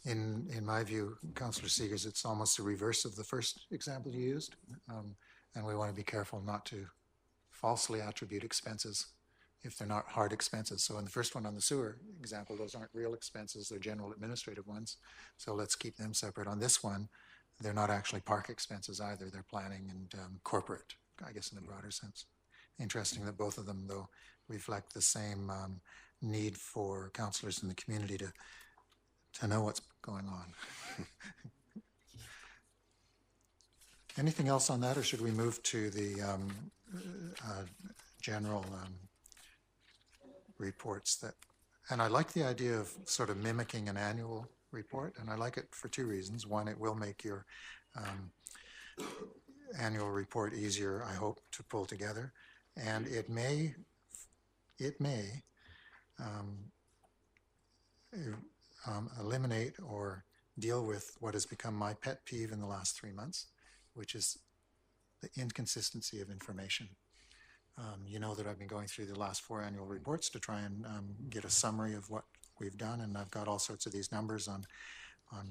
In my view, Councillor Seegers, it's almost the reverse of the first example you used, and we want to be careful not to falsely attribute expenses if they're not hard expenses. So in the first one on the sewer example, those aren't real expenses, they're general administrative ones. So let's keep them separate. On this one, they're not actually park expenses either. They're planning and corporate, I guess in a broader sense. Interesting that both of them, though, reflect the same need for councillors in the community to know what's going on. Anything else on that, or should we move to the general reports that, and I like the idea of sort of mimicking an annual report, and I like it for two reasons. One, it will make your annual report easier, I hope, to pull together, and it may eliminate or deal with what has become my pet peeve in the last 3 months, which is the inconsistency of information. You know that I've been going through the last 4 annual reports to try and get a summary of what we've done, and I've got all sorts of these numbers on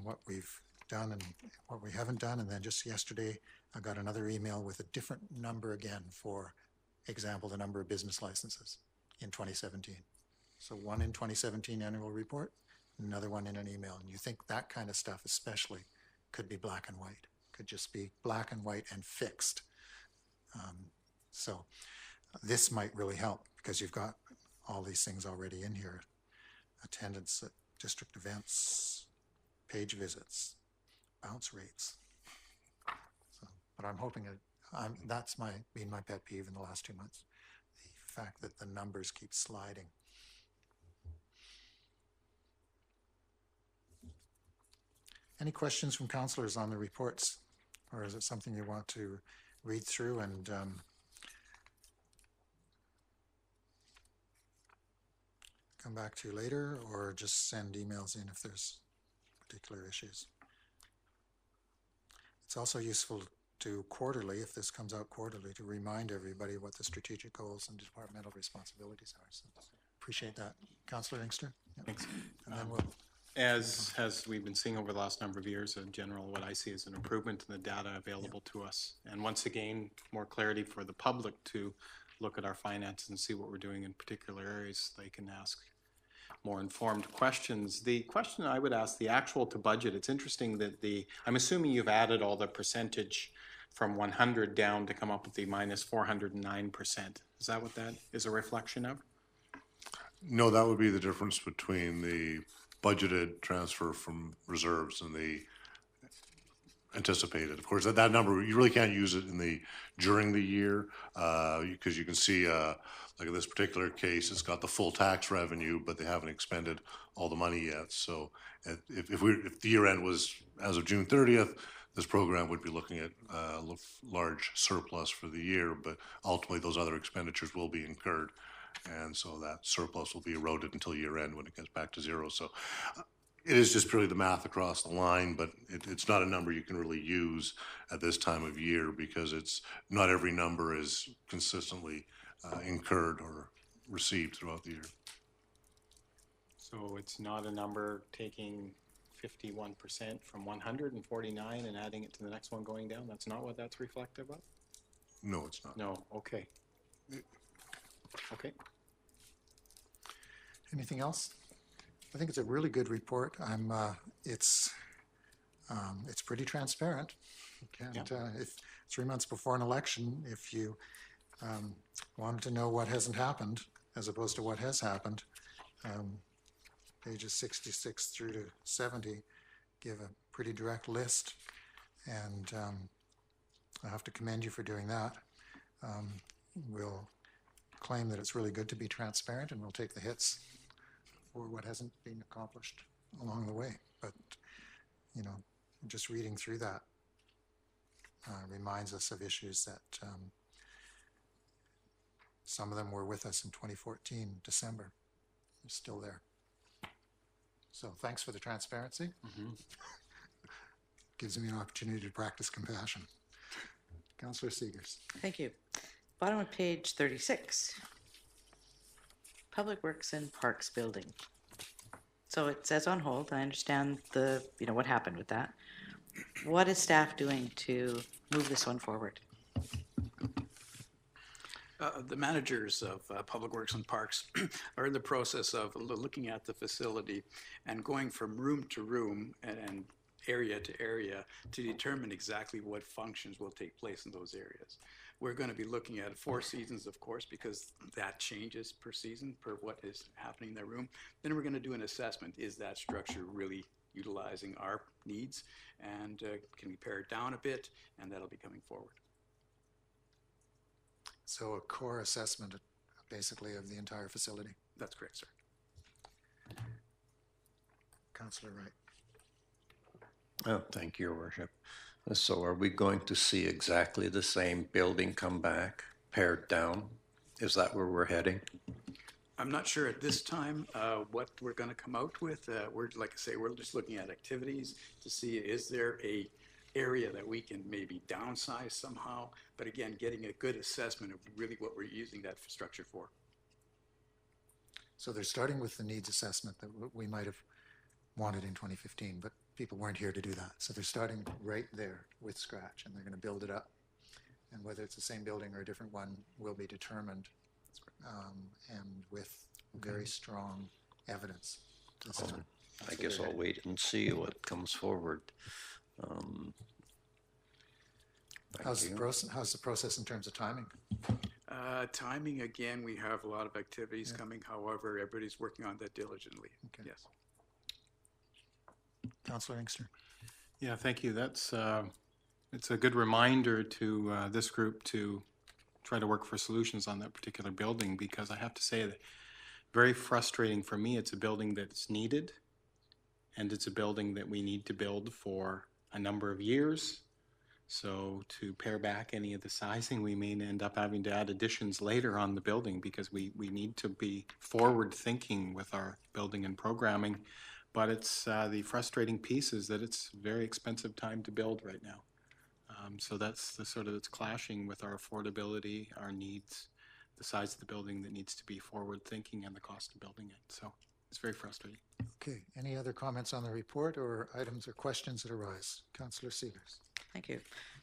what we've done and what we haven't done. And then just yesterday, I got another email with a different number again, for example, the number of business licenses in 2017. So one in 2017 annual report, another one in an email. And you think that kind of stuff especially could be black and white, could just be black and white and fixed. So this might really help, because you've got all these things already in here. Attendance at district events, page visits, bounce rates. So, but I'm hoping that's been my pet peeve in the last 2 months. The fact that the numbers keep sliding. Any questions from councillors on the reports? Or is it something you want to read through and come back to later, or just send emails in if there's particular issues? It's also useful to quarterly, if this comes out quarterly, to remind everybody what the strategic goals and departmental responsibilities are. So appreciate that. Councillor Inkster? Yep. Thanks. And then we'll... As we've been seeing over the last number of years, in general, what I see is an improvement in the data available to us. And once again, more clarity for the public to look at our finances and see what we're doing in particular areas. They can ask more informed questions. The question I would ask, the actual to budget, it's interesting that I'm assuming you've added all the percentage from 100 down to come up with the minus 409%. Is that what that is a reflection of? No, that would be the difference between the budgeted transfer from reserves and the anticipated. Of course, that number, you really can't use it during the year, because you can see, like in this particular case, it's got the full tax revenue, but they haven't expended all the money yet. So if the year end was as of June 30th, this program would be looking at a large surplus for the year, but ultimately those other expenditures will be incurred. And so that surplus will be eroded until year end when it gets back to zero. So it is just purely the math across the line, but it's not a number you can really use at this time of year, because not every number is consistently incurred or received throughout the year. So it's not a number taking 51% from 149 and adding it to the next one going down? That's not what that's reflective of? No, it's not. No, okay. Okay. Anything else? I think it's a really good report. It's pretty transparent. You can't, if 3 months before an election, if you wanted to know what hasn't happened as opposed to what has happened, pages 66 through to 70 give a pretty direct list, and I have to commend you for doing that. We'll claim that it's really good to be transparent, and we'll take the hits for what hasn't been accomplished along the way. But, you know, just reading through that reminds us of issues that some of them were with us in 2014, December. They're still there. So thanks for the transparency. Mm-hmm. Gives me an opportunity to practice compassion. Councillor Seegers. Thank you. Bottom of page 36. Public Works and Parks Building. So it says on hold. I understand what happened with that. What is staff doing to move this one forward? The managers of Public Works and Parks are in the process of looking at the facility and going from room to room and area to area to determine exactly what functions will take place in those areas. We're going to be looking at 4 seasons, of course, because that changes per season, per what is happening in the room. Then we're going to do an assessment. Is that structure really utilizing our needs? And can we pare it down a bit? And that'll be coming forward. So a core assessment, basically, of the entire facility. That's correct, sir. Councillor Wright. Oh, thank you, Your Worship. So are we going to see exactly the same building come back, pared down? Is that where we're heading? I'm not sure at this time what we're going to come out with. We're, like I say, we're just looking at activities to see is there a area that we can maybe downsize somehow. But again, getting a good assessment of really what we're using that structure for. So they're starting with the needs assessment that we might have wanted in 2015, but people weren't here to do that. So they're starting right there with scratch, and they're going to build it up. And whether it's the same building or a different one will be determined, and with very strong evidence. I guess I'll wait and see what comes forward. How's the process in terms of timing? Timing, again, we have a lot of activities coming. However, everybody's working on that diligently. Okay. Yes. Councillor Inkster. Yeah, thank you. That's it's a good reminder to this group to try to work for solutions on that particular building, because I have to say that very frustrating for me. It's a building that's needed, and it's a building that we need to build for a number of years. So to pare back any of the sizing, we may end up having to add additions later on the building, because we need to be forward thinking with our building and programming. But it's the frustrating piece is that it's a very expensive time to build right now. So that's the sort of, it's clashing with our affordability, our needs, the size of the building that needs to be forward thinking, and the cost of building it. So it's very frustrating. Okay, any other comments on the report or items or questions that arise? Councillor Seegers. Thank you.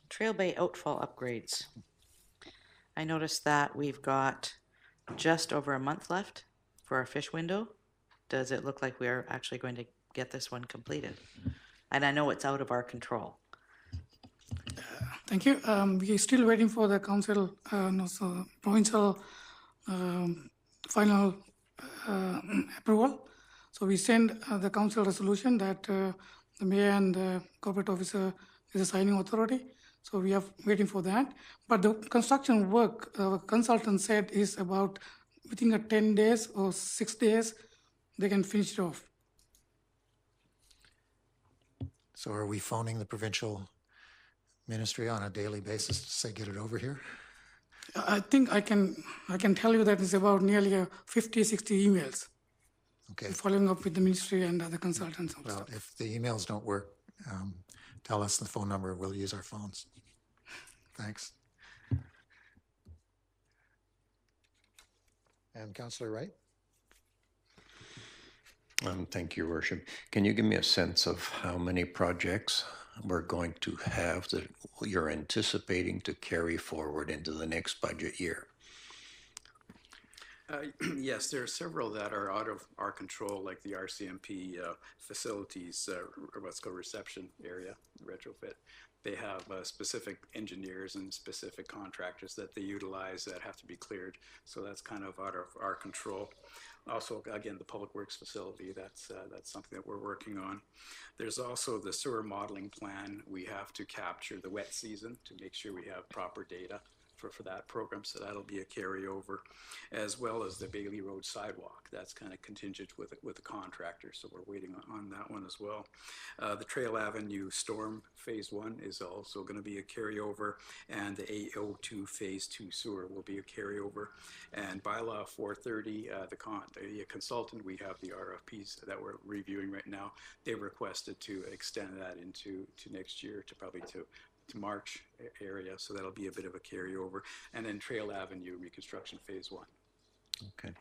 Trail Bay Outfall upgrades. I noticed that we've got just over a month left for our fish window. Does it look like we're actually going to get this one completed? And I know it's out of our control. Thank you. We're still waiting for the council, provincial final approval. So we send the council resolution that the mayor and the corporate officer is a signing authority. So we are waiting for that. But the construction work, consultant said, is about within 10 days or 6 days, they can finish it off. So are we phoning the provincial ministry on a daily basis to say, get it over here? I think I can tell you that it's about nearly 50, 60 emails. Okay. Following up with the ministry and other consultants. And Well, stuff. if the emails don't work, tell us the phone number. We'll use our phones. Thanks. And Councillor Wright? Thank you, Your Worship. Can you give me a sense of how many projects we're going to have that you're anticipating to carry forward into the next budget year? Yes, there are several that are out of our control, like the RCMP facilities, or what's called reception area, retrofit. They have specific engineers and specific contractors that they utilize that have to be cleared. So that's kind of out of our control. Also, again, the Public Works facility, that's something that we're working on. There's also the sewer modeling plan. We have to capture the wet season to make sure we have proper data for that program, so that'll be a carryover, as well as the Bailey Road sidewalk. That's kind of contingent with the contractor, so we're waiting on that one as well. The Trail Avenue Storm Phase 1 is also going to be a carryover, and the AO2 Phase 2 sewer will be a carryover. And bylaw 430, the consultant, we have the RFPs that we're reviewing right now. They requested to extend that into next year to probably to March area, so that'll be a bit of a carryover. And then Trail Avenue reconstruction Phase 1. Okay.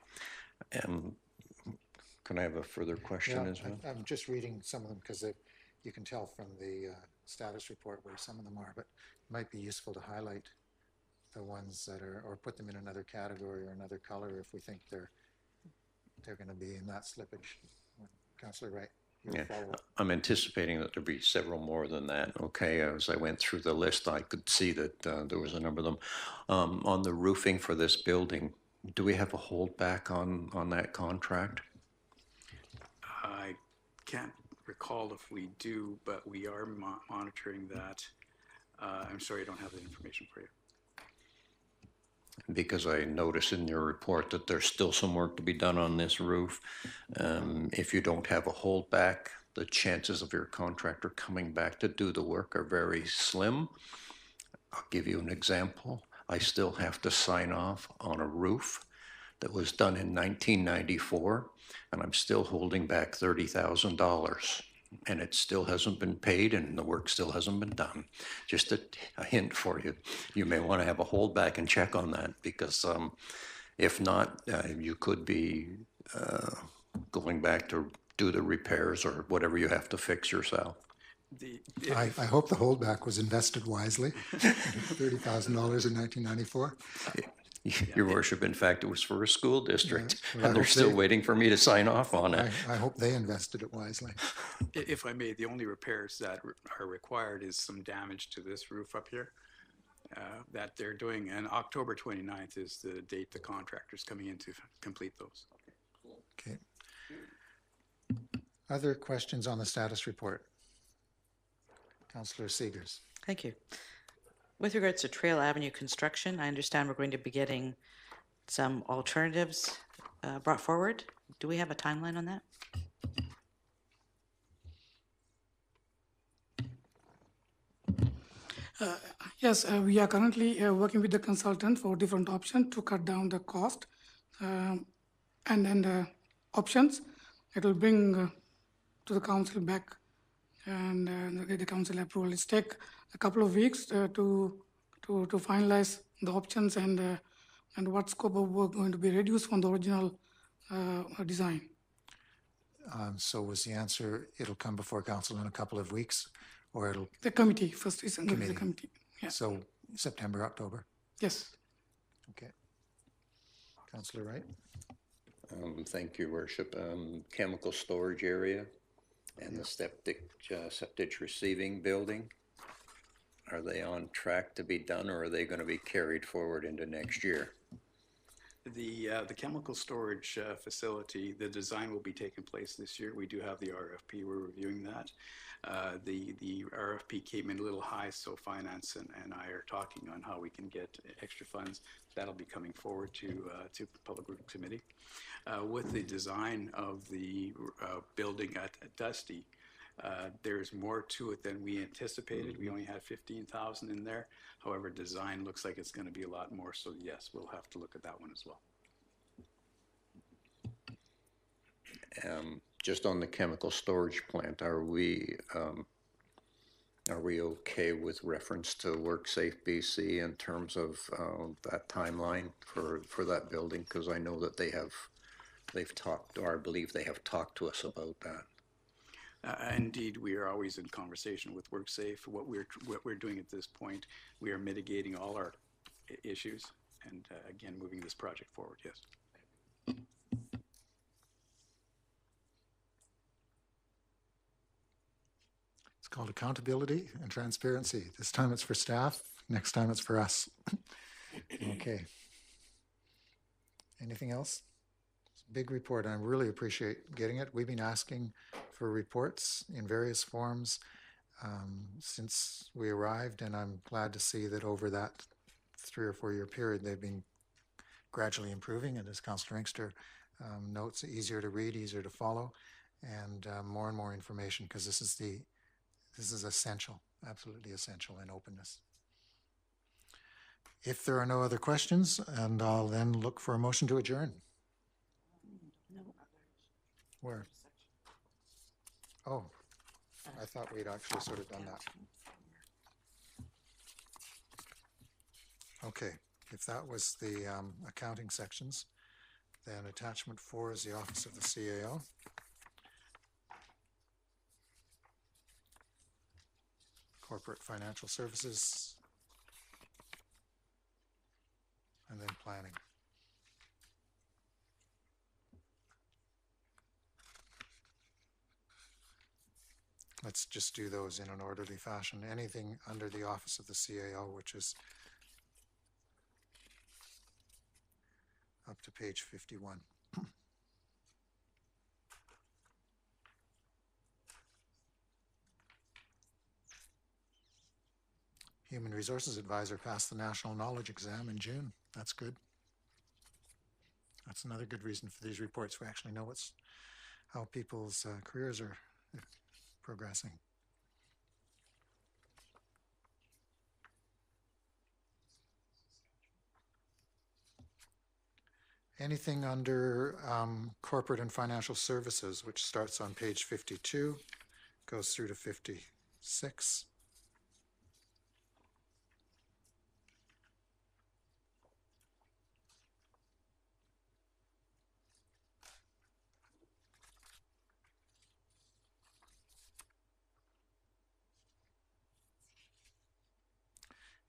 Can I have a further question as well? I'm just reading some of them because you can tell from the status report where some of them are, but it might be useful to highlight the ones that are, or put them in another category or another color if we think they're going to be in that slippage. Councillor Wright. Yeah, I'm anticipating that there'll be several more than that. Okay, as I went through the list, I could see that there was a number of them. On the roofing for this building, do we have a holdback on that contract? I can't recall if we do, but we are monitoring that. I'm sorry, I don't have the information for you. Because I notice in your report that there's still some work to be done on this roof. If you don't have a holdback, the chances of your contractor coming back to do the work are very slim. I'll give you an example. I still have to sign off on a roof that was done in 1994, and I'm still holding back $30,000. And it still hasn't been paid, and the work still hasn't been done. Just a hint for you. You may want to have a holdback and check on that, because if not, you could be going back to do the repairs or whatever you have to fix yourself. I hope the holdback was invested wisely. $30,000 in 1994. Your worship, in fact, it was for a school district, Well, and they're still waiting for me to sign off on it. I hope they invested it wisely. If I may, the only repairs that are required is some damage to this roof up here that they're doing. And October 29th is the date the contractor's coming in to complete those. Okay. Other questions on the status report? Councillor Seegers. Thank you. With regards to Trail Avenue construction, I understand we're going to be getting some alternatives brought forward. Do we have a timeline on that? Yes, we are currently working with the consultant for different options to cut down the cost and then the options. It will bring to the council back and get the council approval. It's take a couple of weeks to finalize the options and what scope of work going to be reduced from the original design. So was the answer, it'll come before council in a couple of weeks, or it'll... The committee first is under the committee. Yeah. So September, October? Yes. Okay. Councillor Wright? Thank you, worship. Chemical storage area and the septic receiving building, are they on track to be done, or are they going to be carried forward into next year? The chemical storage facility, the design will be taking place this year. We do have the RFP. We're reviewing that. The RFP came in a little high, so finance and I are talking on how we can get extra funds. That'll be coming forward to Public Works Committee. With the design of the building at Dusty, there's more to it than we anticipated. We only had 15,000 in there. However, design looks like it's going to be a lot more. So yes, we'll have to look at that one as well. Just on the chemical storage plant, are we okay with reference to WorkSafe BC in terms of that timeline for that building? Because I know that they've talked, or I believe they have talked to us about that. Indeed, we are always in conversation with WorkSafe. What we're doing at this point, we are mitigating all our issues and again moving this project forward. Yes. It's called accountability and transparency. This time it's for staff, next time it's for us. Okay. Anything else? It's a big report. I really appreciate getting it. We've been asking for reports in various forms since we arrived, and I'm glad to see that over that 3 or 4 year period they've been gradually improving, and as Councillor Inkster notes, easier to read, easier to follow, and more information, because this is essential, absolutely essential in openness. If there are no other questions, and I'll then look for a motion to adjourn. Where? Oh, I thought we'd actually sort of done that. Okay, if that was the accounting sections, then attachment 4 is the office of the CAO. Corporate financial services, and then planning. let's just do those in an orderly fashion. Anything under the office of the CAO, which is up to page 51. Human Resources Advisor passed the National Knowledge Exam in June. That's good. That's another good reason for these reports. We actually know how people's careers are progressing. Anything under corporate and financial services, which starts on page 52, goes through to 56.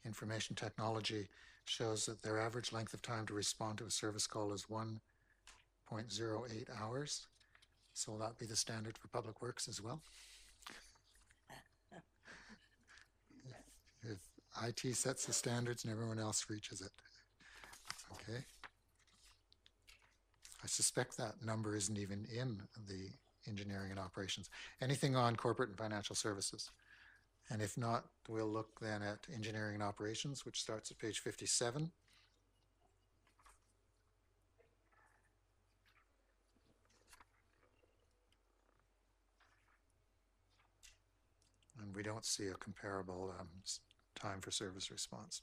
Information technology shows that their average length of time to respond to a service call is 1.08 hours. So will that be the standard for Public Works as well? If IT sets the standards and everyone else reaches it. Okay. I suspect that number isn't even in the engineering and operations. Anything on corporate and financial services? And if not, we'll look then at engineering and operations, which starts at page 57. And we don't see a comparable time for service response.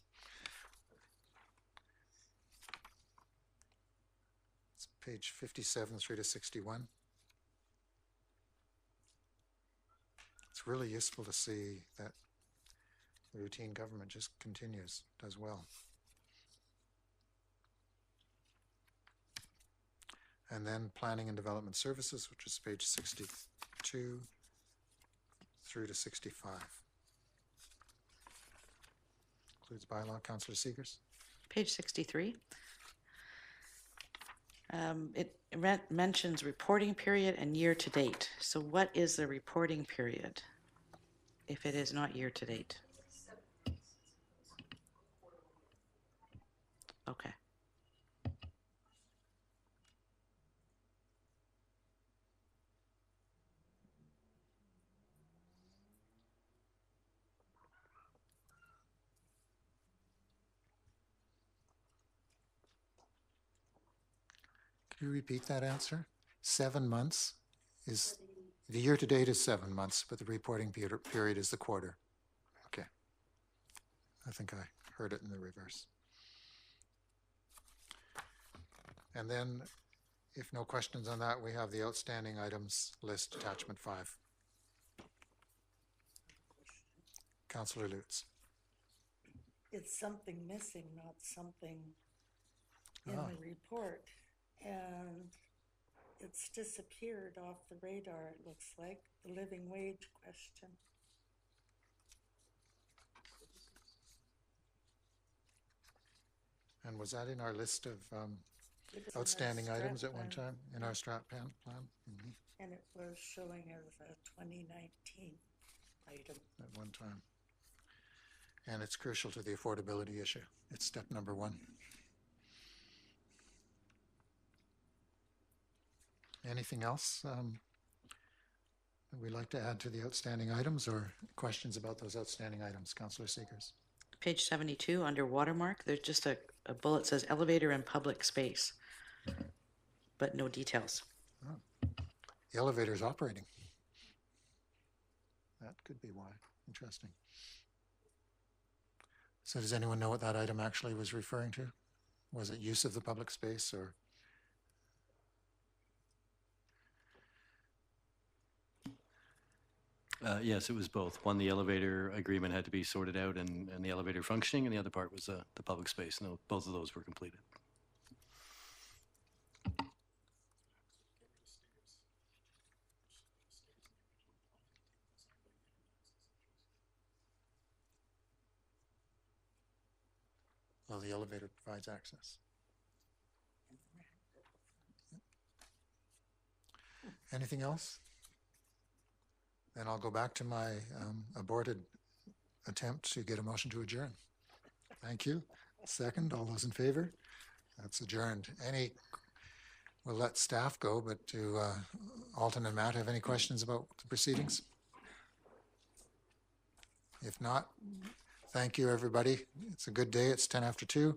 It's page 57 through to 61. It's really useful to see that the routine government just continues, does well. And then planning and development services, which is page 62 through to 65. Includes bylaw. Councillor Seegers. Page 63. It mentions reporting period and year to date. So what is the reporting period if it is not year to date? Okay. Can you repeat that answer? 7 months is, the year to date is 7 months, but the reporting period is the quarter. Okay. I think I heard it in the reverse. And then, if no questions on that, we have the outstanding items list, attachment 5. Councillor Lutz. It's something missing, not something in the report. And it's disappeared off the radar, it looks like, the living wage question. And was that in our list of outstanding items at one time, in our strat plan? Mm-hmm. And it was showing as a 2019 item. At one time. And it's crucial to the affordability issue. It's step number 1. Anything else that we'd like to add to the outstanding items, or questions about those outstanding items? Councillor Seegers. Page 72, under watermark, there's just a bullet that says elevator and public space, but no details. Oh. The elevator's operating. That could be why. Interesting. So does anyone know what that item actually was referring to? Was it use of the public space, or? Yes, it was both. One, the elevator agreement had to be sorted out and the elevator functioning, and the other part was the public space. No, both of those were completed. Well, the elevator provides access. Anything else? Then I'll go back to my aborted attempt to get a motion to adjourn. Thank you. Second, all those in favor? That's adjourned. We'll let staff go, but do Alton and Matt have any questions about the proceedings? If not, thank you, everybody. It's a good day. It's 10 after 2.